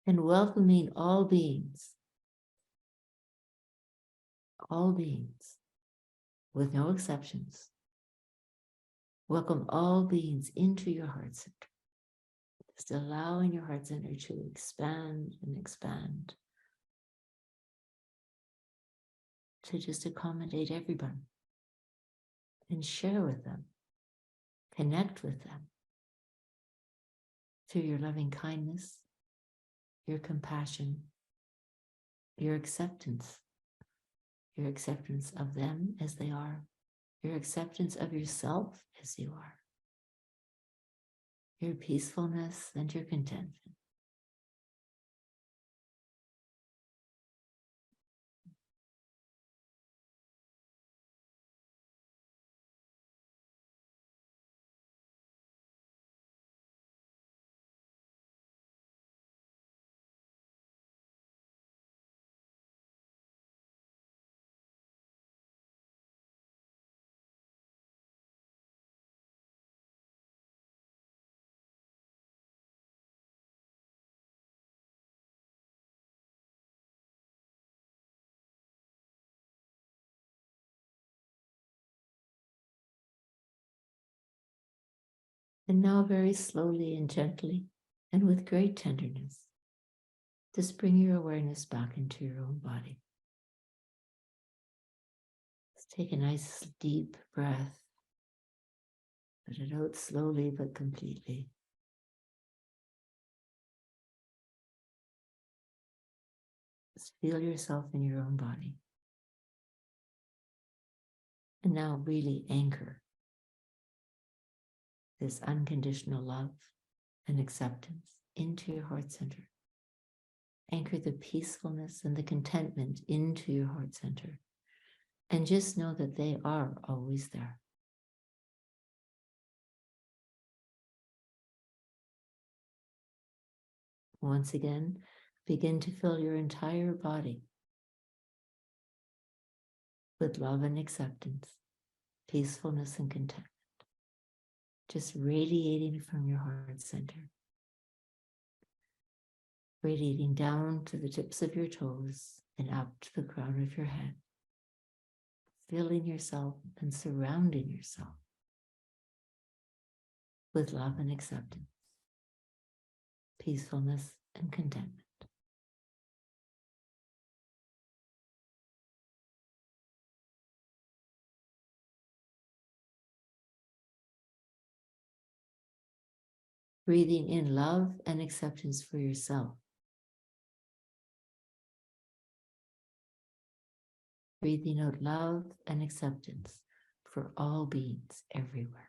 And welcoming all beings, with no exceptions. Welcome all beings into your heart center. Just allowing your heart center to expand and expand, to just accommodate everyone and share with them, connect with them through your loving kindness, your compassion, your acceptance of them as they are, your acceptance of yourself as you are, your peacefulness and your contentment. And now very slowly and gently and with great tenderness, just bring your awareness back into your own body. Just take a nice deep breath. Let it out slowly but completely. Just feel yourself in your own body. And now really anchor this unconditional love and acceptance into your heart center. Anchor the peacefulness and the contentment into your heart center. And just know that they are always there. Once again, begin to fill your entire body with love and acceptance, peacefulness and contentment, just radiating from your heart center, radiating down to the tips of your toes and up to the crown of your head, filling yourself and surrounding yourself with love and acceptance, peacefulness and contentment. Breathing in love and acceptance for yourself. Breathing out love and acceptance for all beings everywhere.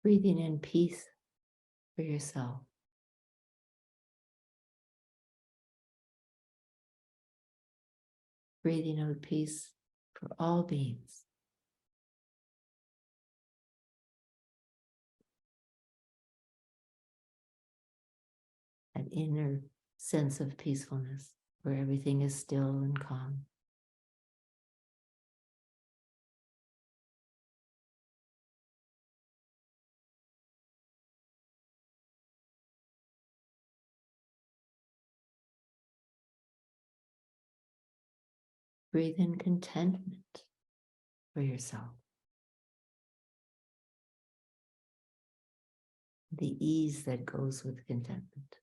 Breathing in peace for yourself. Breathing out peace for all beings. An inner sense of peacefulness where everything is still and calm. Breathe in contentment for yourself. The ease that goes with contentment.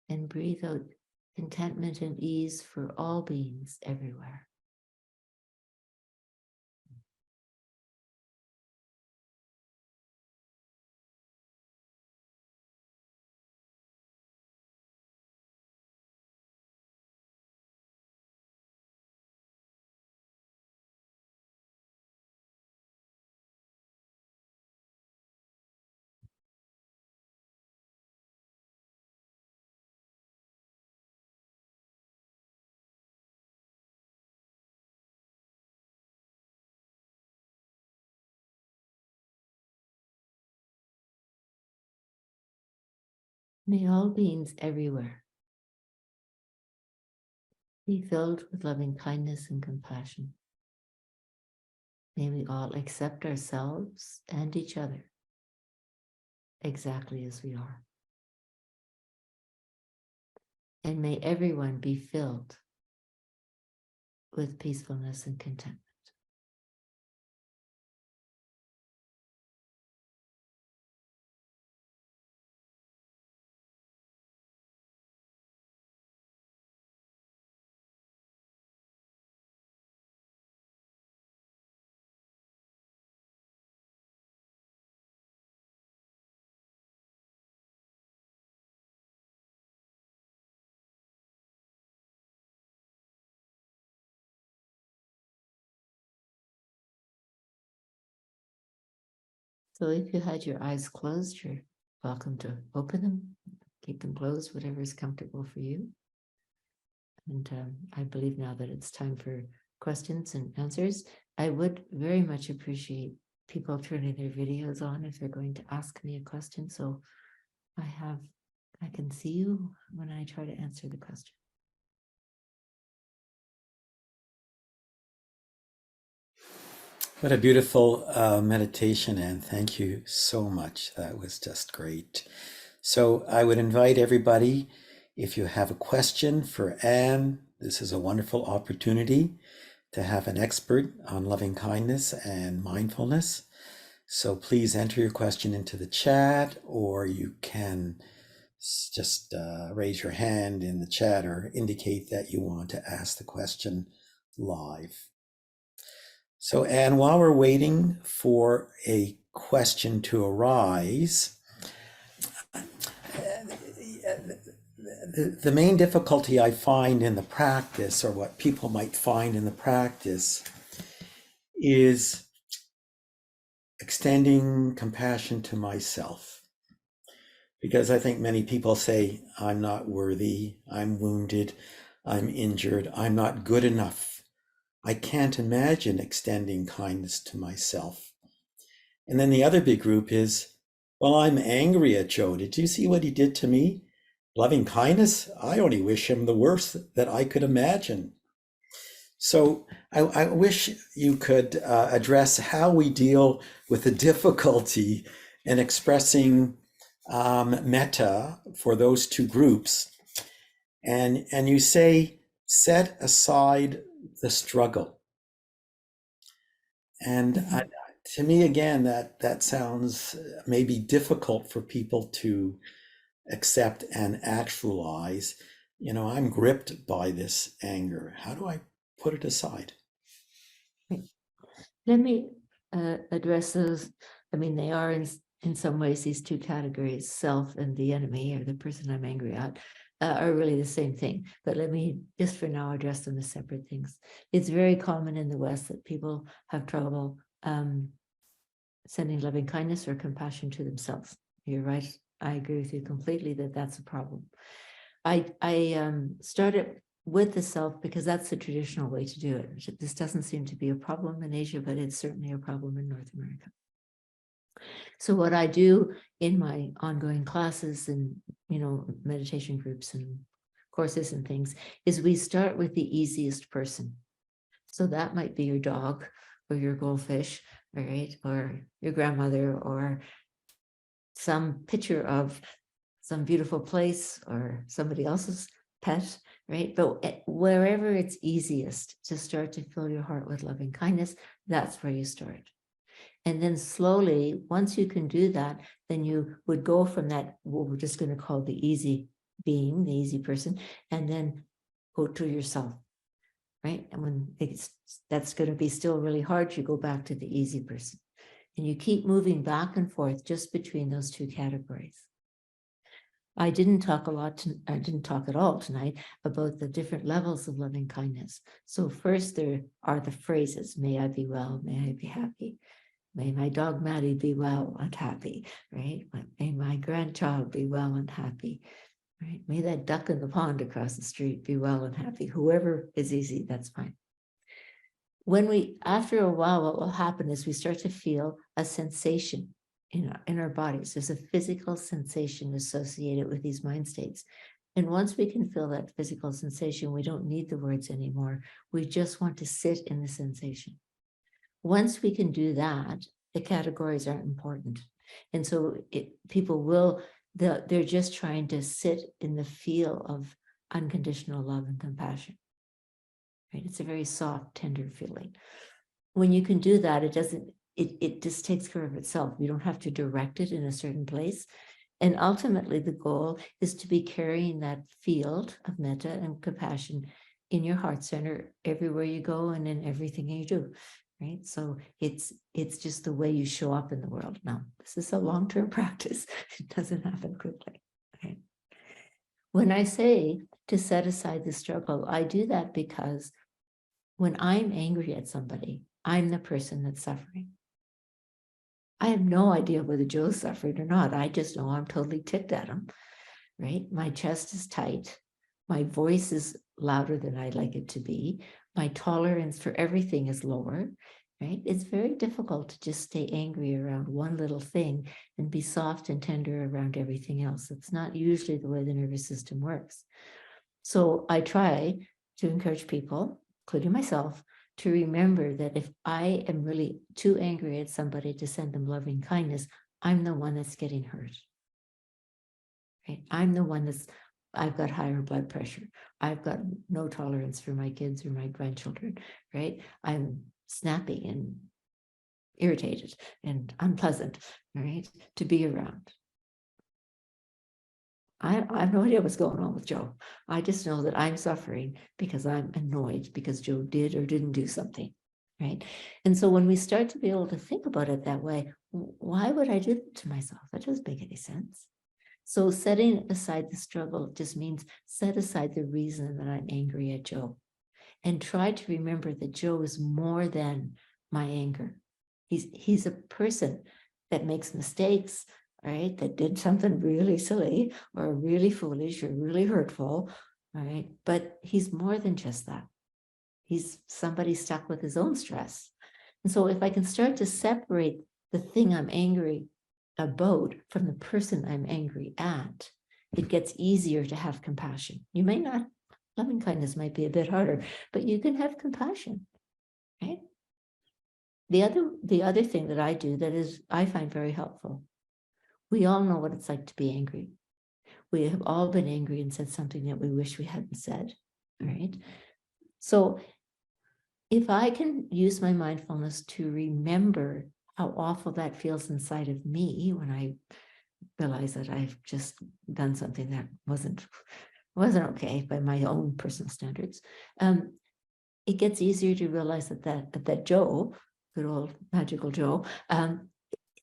And breathe out contentment and ease for all beings everywhere. May all beings everywhere be filled with loving kindness and compassion. May we all accept ourselves and each other exactly as we are. And may everyone be filled with peacefulness and contentment. So if you had your eyes closed, you're welcome to open them, keep them closed, whatever is comfortable for you. And I believe now that it's time for questions and answers. I would very much appreciate people turning their videos on if they're going to ask me a question. So I can see you when I try to answer the question. What a beautiful meditation, Anne. Thank you so much. That was just great. So I would invite everybody, if you have a question for Anne, this is a wonderful opportunity to have an expert on loving kindness and mindfulness. So please enter your question into the chat, or you can just raise your hand in the chat or indicate that you want to ask the question live. So, Anne, while we're waiting for a question to arise, the main difficulty I find in the practice, or what people might find in the practice, is extending compassion to myself. Because I think many people say, I'm not worthy, I'm wounded, I'm injured, I'm not good enough. I can't imagine extending kindness to myself. And then the other big group is, well, I'm angry at Joe. Did you see what he did to me? Loving kindness? I only wish him the worst that I could imagine. So I wish you could address how we deal with the difficulty in expressing metta for those two groups. And you say, set aside the struggle. And to me, again, that sounds maybe difficult for people to accept and actualize. I'm gripped by this anger. How do I put it aside? Let me address those. I mean, they are in some ways these two categories, self and the enemy, or the person I'm angry at, are really the same thing. But let me just for now address them as separate things. It's very common in the West that people have trouble sending loving kindness or compassion to themselves. You're right. I agree with you completely that that's a problem. I started with the self because that's the traditional way to do it. This doesn't seem to be a problem in Asia, but it's certainly a problem in North America. So what I do in my ongoing classes and, meditation groups and courses and things is we start with the easiest person. So that might be your dog or your goldfish, right? Or your grandmother, or some picture of some beautiful place or somebody else's pet, right? But wherever it's easiest to start to fill your heart with loving kindness, that's where you start. And then slowly, once you can do that, then you would go from that, what we're just going to call the easy being, the easy person, and then go to yourself, right? And when that's going to be still really hard, you go back to the easy person. And you keep moving back and forth just between those two categories. I didn't talk at all tonight about the different levels of loving kindness. So first there are the phrases, may I be well, may I be happy. May my dog Maddie be well and happy, right? May my grandchild be well and happy, right? May that duck in the pond across the street be well and happy. Whoever is easy, that's fine. After a while, what will happen is we start to feel a sensation in our bodies. There's a physical sensation associated with these mind states. And once we can feel that physical sensation, we don't need the words anymore. We just want to sit in the sensation. Once we can do that, the categories aren't important. And so they're just trying to sit in the feel of unconditional love and compassion. Right? It's a very soft, tender feeling. When you can do that, it just takes care of itself. You don't have to direct it in a certain place. And ultimately, the goal is to be carrying that field of metta and compassion in your heart center everywhere you go and in everything you do. Right. So it's just the way you show up in the world. Now, this is a long-term practice. It doesn't happen quickly. Okay. When I say to set aside the struggle, I do that because when I'm angry at somebody, I'm the person that's suffering. I have no idea whether Joe's suffering or not. I just know I'm totally ticked at him, right? My chest is tight. My voice is louder than I'd like it to be. My tolerance for everything is lower, right? It's very difficult to just stay angry around one little thing and be soft and tender around everything else. It's not usually the way the nervous system works. So I try to encourage people, including myself, to remember that if I am really too angry at somebody to send them loving kindness, I'm the one that's getting hurt. Right? I'm the one I've got higher blood pressure. I've got no tolerance for my kids or my grandchildren, right? I'm snappy and irritated and unpleasant, right, to be around. I have no idea what's going on with Joe. I just know that I'm suffering because I'm annoyed because Joe did or didn't do something, right? And so when we start to be able to think about it that way, why would I do that to myself? That doesn't make any sense. So setting aside the struggle just means set aside the reason that I'm angry at Joe and try to remember that Joe is more than my anger. He's a person that makes mistakes, right? That did something really silly or really foolish or really hurtful, right? But he's more than just that. He's somebody stuck with his own stress. And so if I can start to separate the thing I'm angry about from the person I'm angry at, it gets easier to have compassion. You may not, loving kindness might be a bit harder, but you can have compassion, right? The other thing that I do that is I find very helpful. We all know what it's like to be angry. We have all been angry and said something that we wish we hadn't said, right? So if I can use my mindfulness to remember how awful that feels inside of me when I realize that I've just done something that wasn't okay by my own personal standards, it gets easier to realize that Joe, good old magical Joe,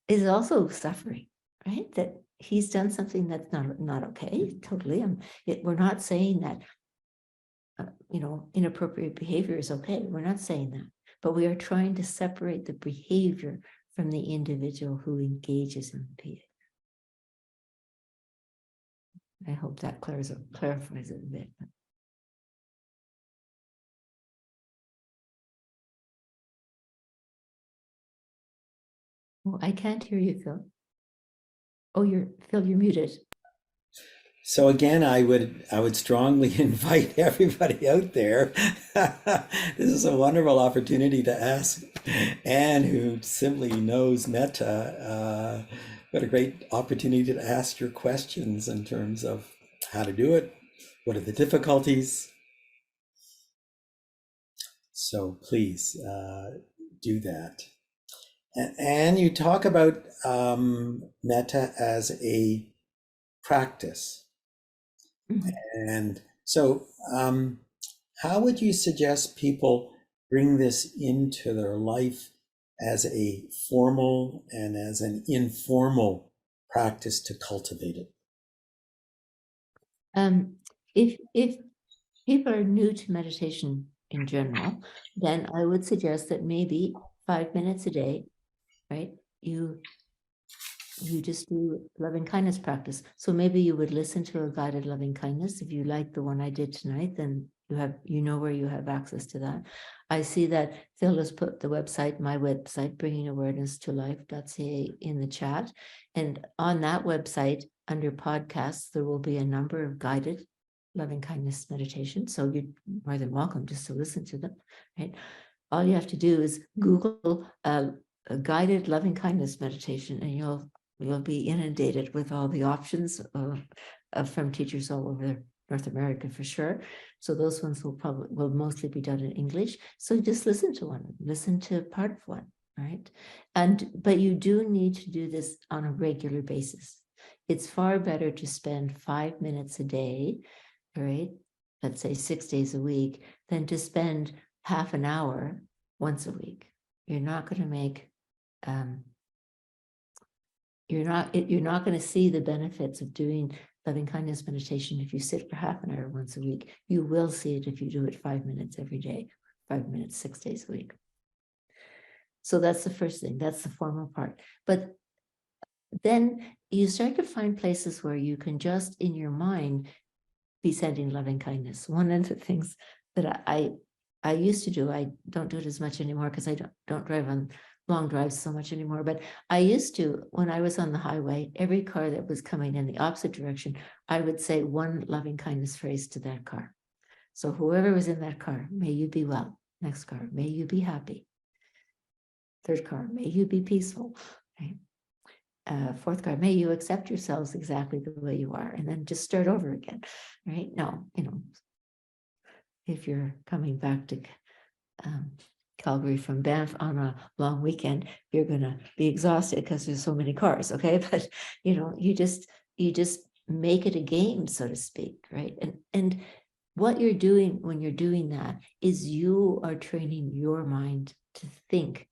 is also suffering, right? That he's done something that's not okay. Totally, we're not saying that inappropriate behavior is okay. We're not saying that, but we are trying to separate the behavior from the individual who engages in the behavior. I hope that clarifies it a bit. Oh, I can't hear you, Phil. Oh, Phil, you're muted. So again, I would strongly invite everybody out there. This is a wonderful opportunity to ask Anne, who simply knows metta. What a great opportunity to ask your questions in terms of how to do it. What are the difficulties? So please do that. And you talk about metta as a practice. And so how would you suggest people bring this into their life as a formal and as an informal practice to cultivate it? If people are new to meditation in general, then I would suggest that maybe 5 minutes a day, right? You just do loving kindness practice. So maybe you would listen to a guided loving kindness. If you like the one I did tonight, then you know where you have access to that. I see that Phil has put the website, my website, bringing awareness to life.ca, in the chat. And on that website, under podcasts, there will be a number of guided loving kindness meditations. So you're more than welcome just to listen to them, right? All you have to do is Google a guided loving kindness meditation, and you'll be inundated with all the options from teachers all over North America for sure. So those ones will mostly be done in English. So just listen to one, listen to part of one, right? But you do need to do this on a regular basis. It's far better to spend 5 minutes a day, right? Let's say 6 days a week, than to spend half an hour once a week. You're not going to make you're not going to see the benefits of doing loving kindness meditation if you sit for half an hour once a week. You will see it if you do it 5 minutes every day, 5 minutes, 6 days a week. So that's the first thing. That's the formal part. But then you start to find places where you can just in your mind be sending loving kindness. One of the things that I used to do, I don't do it as much anymore because I don't drive on long drives so much anymore, but I used to, when I was on the highway, every car that was coming in the opposite direction, I would say one loving kindness phrase to that car. So whoever was in that car, may you be well. Next car, may you be happy. Third car, may you be peaceful. Right? Fourth car, may you accept yourselves exactly the way you are, and then just start over again, right? No, if you're coming back to Calgary from Banff on a long weekend, you're going to be exhausted because there's so many cars, okay? But, you just make it a game, so to speak, right? And what you're doing when you're doing that is you are training your mind to think,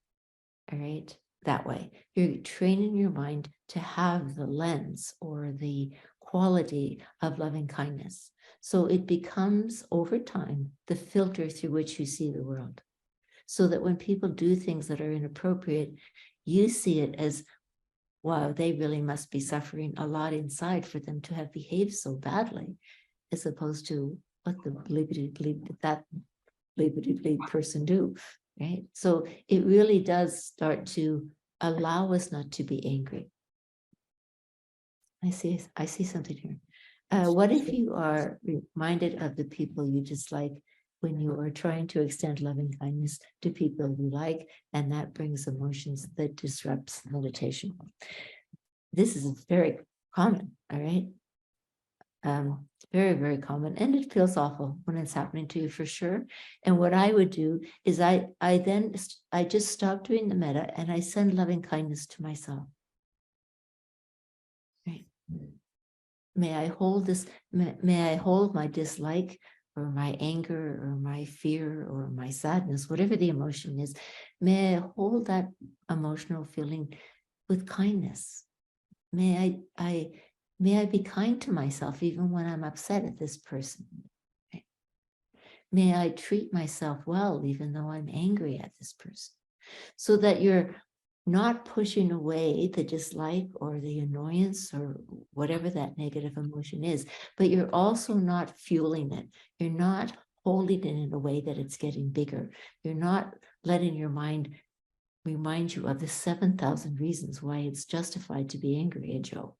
all right, that way. You're training your mind to have the lens or the quality of loving kindness. So it becomes, over time, the filter through which you see the world. So that when people do things that are inappropriate, you see it as, wow, they really must be suffering a lot inside for them to have behaved so badly, as opposed to what the that bleep person do, right? So it really does start to allow us not to be angry. I see something here. What if you are reminded of the people you dislike when you are trying to extend loving kindness to people you like, and that brings emotions that disrupts meditation? This is very common, all right? Very, very common, and it feels awful when it's happening to you for sure. And what I would do is I just stop doing the metta and I send loving kindness to myself. Right? May I hold this, may I hold my dislike or my anger or my fear or my sadness, whatever the emotion is, may I hold that emotional feeling with kindness. May I be kind to myself even when I'm upset at this person. Right? May I treat myself well even though I'm angry at this person. So that you're not pushing away the dislike or the annoyance or whatever that negative emotion is, but you're also not fueling it. You're not holding it in a way that it's getting bigger. You're not letting your mind remind you of the 7,000 reasons why it's justified to be angry at Joe,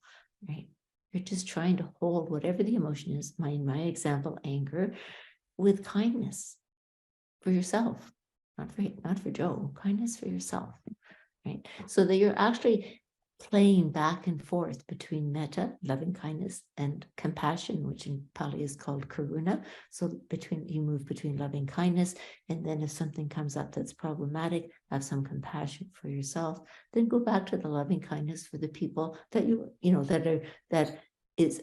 right? You're just trying to hold whatever the emotion is, in my example, anger, with kindness for yourself, not for Joe, kindness for yourself. Right? So that you're actually playing back and forth between metta, loving kindness, and compassion, which in Pali is called karuna. So you move between loving kindness, and then if something comes up that's problematic, have some compassion for yourself. Then go back to the loving kindness for the people that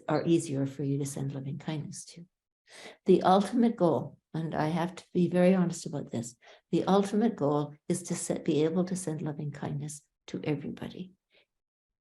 are easier for you to send loving kindness to. The ultimate goal, and I have to be very honest about this, the ultimate goal is to be able to send loving kindness to everybody.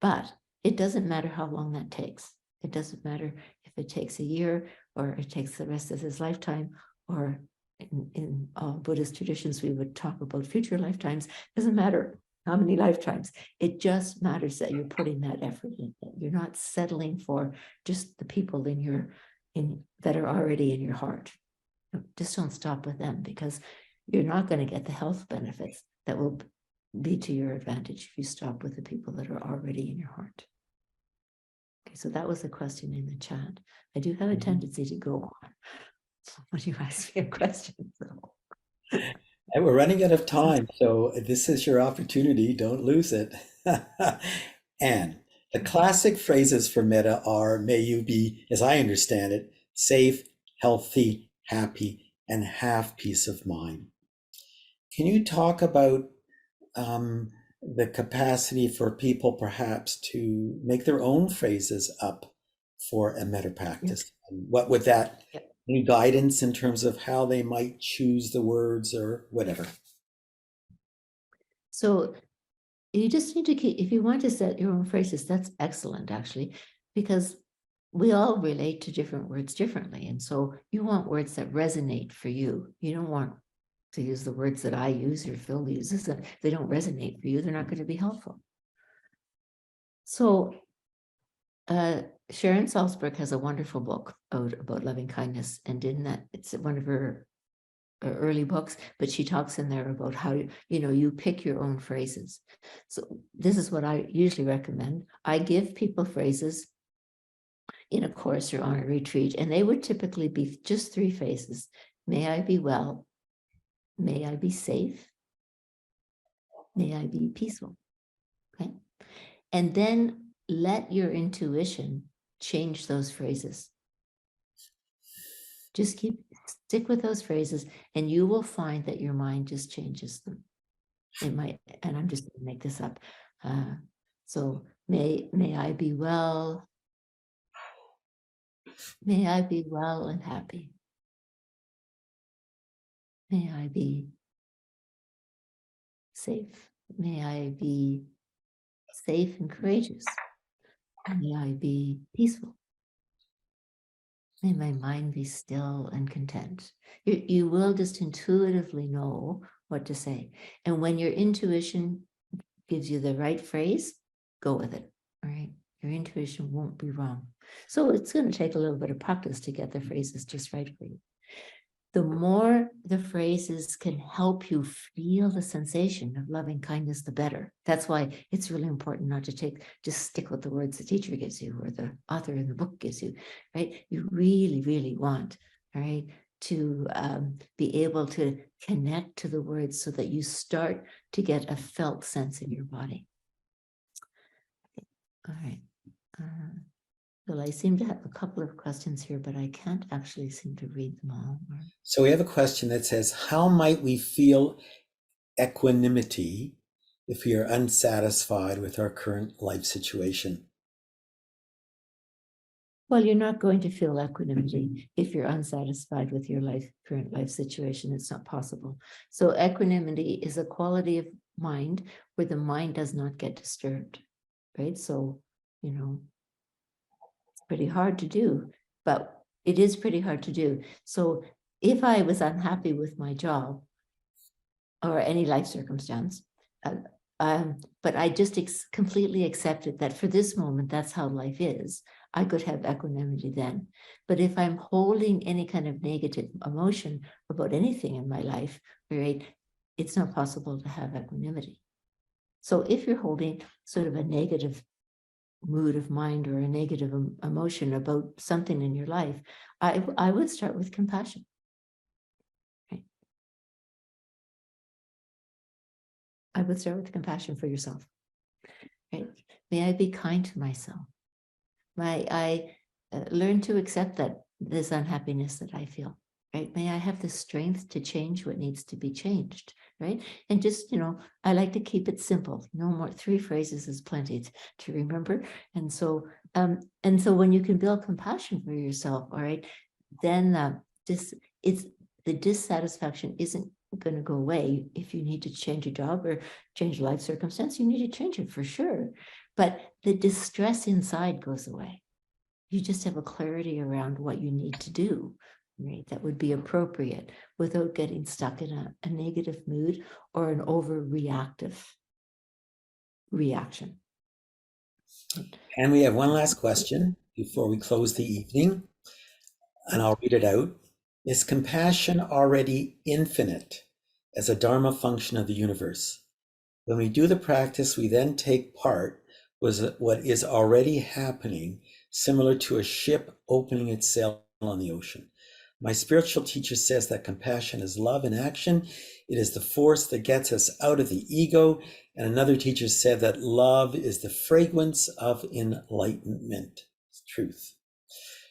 But it doesn't matter how long that takes. It doesn't matter if it takes a year or it takes the rest of his lifetime, or in all Buddhist traditions, we would talk about future lifetimes. It doesn't matter how many lifetimes. It just matters that you're putting that effort in. You're not settling for just the people that are already in your heart. Just don't stop with them, because you're not going to get the health benefits that will be to your advantage if you stop with the people that are already in your heart. Okay, so that was a question in the chat. I do have a tendency to go on when you ask me a question. So. And we're running out of time, so this is your opportunity. Don't lose it. And the classic phrases for metta are, may you be, as I understand it, safe, healthy, happy, and have peace of mind. Can you talk about the capacity for people perhaps to make their own phrases up for a metta practice? And what would that, any guidance in terms of how they might choose the words or whatever? So you just need to keep, if you want to set your own phrases, that's excellent, actually, because we all relate to different words differently. And so you want words that resonate for you. You don't want to use the words that I use or Phil uses. If they don't resonate for you, they're not going to be helpful. So Sharon Salzberg has a wonderful book out about loving kindness, and in that, it's one of her early books, but she talks in there about how you pick your own phrases. So this is what I usually recommend. I give people phrases in a course or on a retreat, and they would typically be just 3 phrases. May I be well. May I be safe. May I be peaceful. Okay. And then let your intuition change those phrases. Just stick with those phrases, and you will find that your mind just changes them. It might, and I'm just going to make this up. So may I be well. May I be well and happy. May I be safe. May I be safe and courageous. May I be peaceful. May my mind be still and content. You will just intuitively know what to say. And when your intuition gives you the right phrase, go with it. All right. Your intuition won't be wrong. So it's going to take a little bit of practice to get the phrases just right for you. the more the phrases can help you feel the sensation of loving kindness, the better. That's why it's really important not to just stick with the words the teacher gives you or the author in the book gives you, right? You really, really want, right, to be able to connect to the words so that you start to get a felt sense in your body. Okay. All right. Well, I seem to have a couple of questions here, but I can't actually seem to read them all. So we have a question that says, how might we feel equanimity if we are unsatisfied with our current life situation? Well, you're not going to feel equanimity if you're unsatisfied with your current life situation. It's not possible. So equanimity is a quality of mind where the mind does not get disturbed, right? So, it's pretty hard to do, but it is pretty hard to do. So if I was unhappy with my job or any life circumstance, but I just completely accepted that for this moment, that's how life is. I could have equanimity then. But if I'm holding any kind of negative emotion about anything in my life, right, it's not possible to have equanimity. So if you're holding sort of a negative mood of mind or a negative emotion about something in your life, I would start with compassion. Right? I would start with compassion for yourself. Right? May I be kind to myself. May I learn to accept that this unhappiness that I feel. Right? May I have the strength to change what needs to be changed. Right? And just, I like to keep it simple. No more 3 phrases is plenty to remember. And so when you can build compassion for yourself, all right, then the dissatisfaction isn't going to go away. If you need to change a job or change life circumstance, you need to change it for sure. But the distress inside goes away. You just have a clarity around what you need to do, right? That would be appropriate without getting stuck in a negative mood or an overreactive reaction. And we have one last question before we close the evening, and I'll read it out. Is compassion already infinite as a Dharma function of the universe? When we do the practice, we then take part with what is already happening, similar to a ship opening its sail on the ocean. My spiritual teacher says that compassion is love in action. It is the force that gets us out of the ego. And another teacher said that love is the fragrance of enlightenment. It's truth.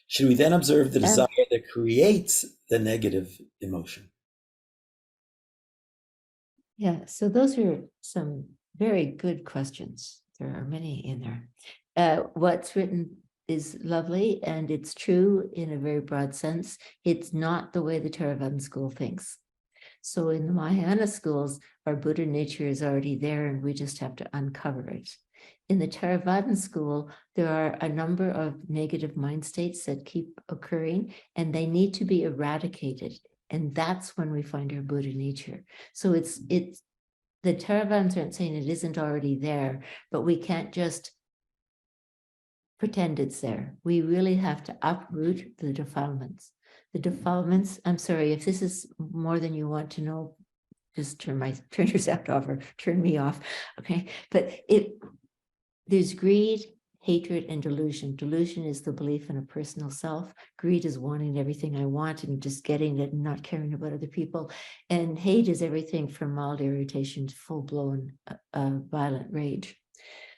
Should we then observe the desire that creates the negative emotion? Yeah, so those are some very good questions. There are many in there. What's written is lovely and it's true in a very broad sense. It's not the way the Theravada school thinks. So in the Mahayana schools, our Buddha nature is already there and we just have to uncover it. In the Theravada school, there are a number of negative mind states that keep occurring and they need to be eradicated. And that's when we find our Buddha nature. So it's the Theravadins aren't saying it isn't already there, but we can't just pretend it's there. We really have to uproot the defilements. The defilements, I'm sorry, if this is more than you want to know, just turn your sound off or turn me off. Okay. But there's greed, hatred, and delusion. Delusion is the belief in a personal self. Greed is wanting everything I want and just getting it and not caring about other people. And hate is everything from mild irritation to full-blown violent rage.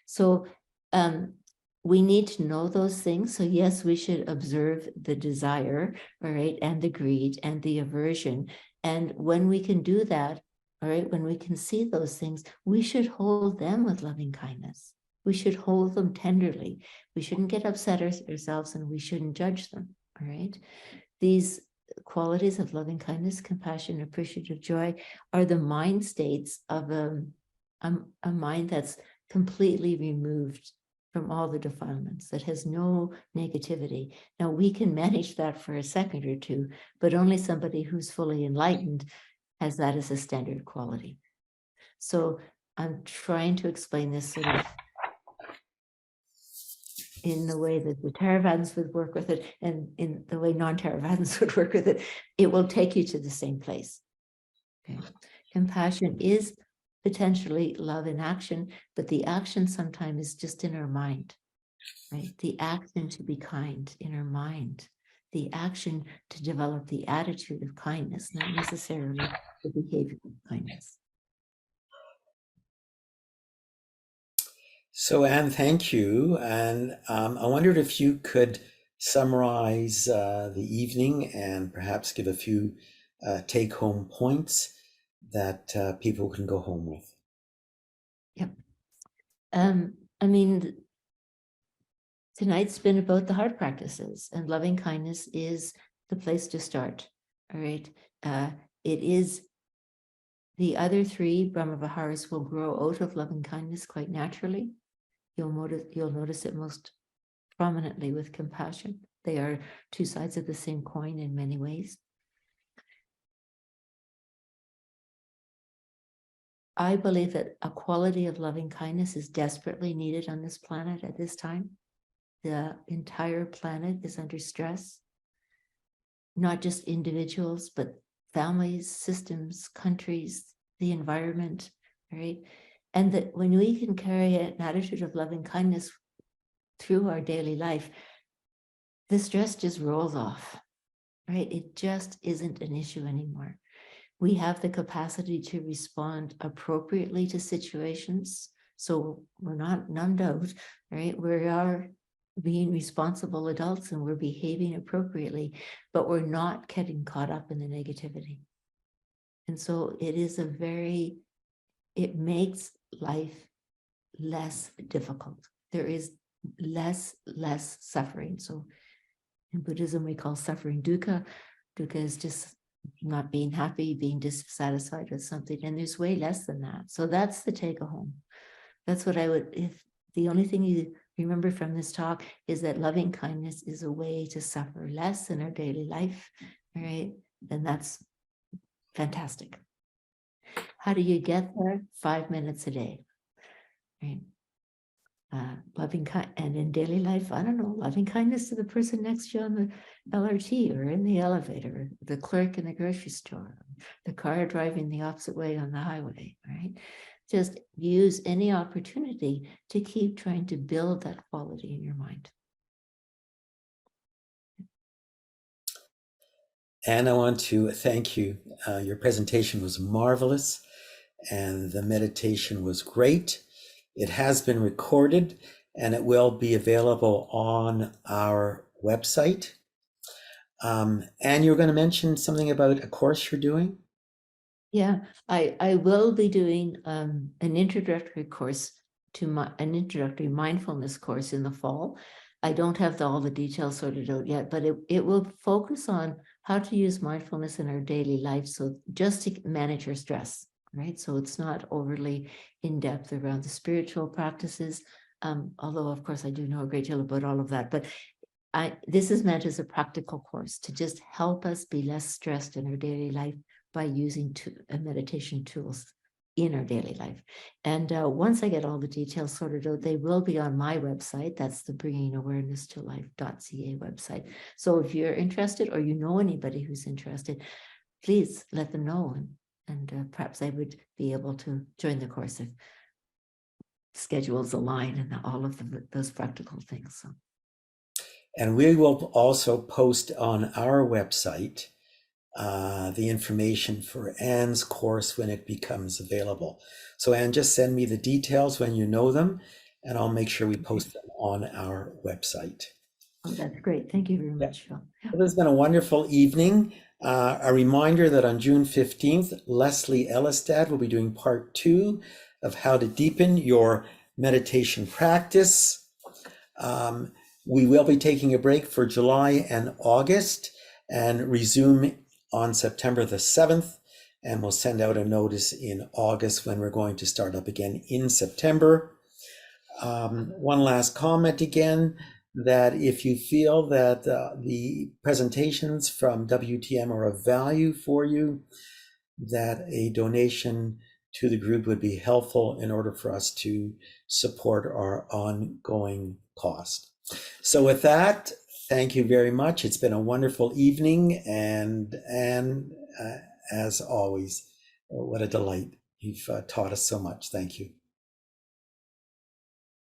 So we need to know those things. So yes, we should observe the desire, all right, and the greed and the aversion. And when we can do that, all right, when we can see those things, we should hold them with loving kindness. We should hold them tenderly. We shouldn't get upset ourselves and we shouldn't judge them, all right? These qualities of loving kindness, compassion, appreciative joy are the mind states of a mind that's completely removed from all the defilements, that has no negativity. Now, we can manage that for a second or two, but only somebody who's fully enlightened has that as a standard quality. So I'm trying to explain this sort of in the way that the Theravadins would work with it and in the way non-Theravadins would work with it, it will take you to the same place. Okay. Compassion is potentially love in action, but the action sometimes is just in our mind, right? The action to be kind in our mind, the action to develop the attitude of kindness, not necessarily the behavior of kindness. So, Anne, thank you. And I wondered if you could summarize the evening and perhaps give a few take-home points that people can go home with. Yep. I mean, tonight's been about the heart practices, and loving kindness is the place to start. All right. It is the other three Brahma Viharas will grow out of loving kindness quite naturally. You'll notice it most prominently with compassion. They are two sides of the same coin in many ways. I believe that a quality of loving kindness is desperately needed on this planet at this time. The entire planet is under stress, not just individuals, but families, systems, countries, the environment, right? And that when we can carry an attitude of loving kindness through our daily life, the stress just rolls off, right? It just isn't an issue anymore. We have the capacity to respond appropriately to situations. So we're not numbed out, right? We are being responsible adults and we're behaving appropriately, but we're not getting caught up in the negativity. And so it is it makes life less difficult. There is less suffering. So in Buddhism, we call suffering dukkha. Dukkha is just not being happy, being dissatisfied with something. And there's way less than that. So that's the take home. That's what I would, if the only thing you remember from this talk is that loving kindness is a way to suffer less in our daily life, all right? Then that's fantastic. How do you get there? 5 minutes a day, right? Loving kind, and in daily life, I don't know, loving kindness to the person next to you on the LRT or in the elevator, the clerk in the grocery store, the car driving the opposite way on the highway, right? Just use any opportunity to keep trying to build that quality in your mind. And I want to thank you. Your presentation was marvelous and the meditation was great. It has been recorded and it will be available on our website. And you're going to mention something about a course you're doing? Yeah, I will be doing an introductory course to an introductory mindfulness course in the fall. I don't have all the details sorted out yet, but it will focus on how to use mindfulness in our daily life. So just to manage your stress, right? So it's not overly in depth around the spiritual practices. Although of course I do know a great deal about all of that, but this is meant as a practical course to just help us be less stressed in our daily life by using meditation tools in our daily life. And once I get all the details sorted out, they will be on my website. That's the Bringing Awareness to Life.ca website. So if you're interested or you know anybody who's interested, please let them know. And perhaps I would be able to join the course if schedules align and all of those practical things. So. And we will also post on our website the information for Anne's course when it becomes available. So Anne, just send me the details when you know them, and I'll make sure we post them on our website. Oh, that's great. Thank you very much, Phil. Yeah. Well, this has been a wonderful evening. A reminder that on June 15th, Leslie Ellistad will be doing part 2 of how to deepen your meditation practice. We will be taking a break for July and August and resume on September the 7th. And we'll send out a notice in August when we're going to start up again in September. One last comment again, that if you feel that the presentations from WTM are of value for you, that a donation to the group would be helpful in order for us to support our ongoing cost. So with that, thank you very much. It's been a wonderful evening, and as always, what a delight. You've taught us so much. Thank you.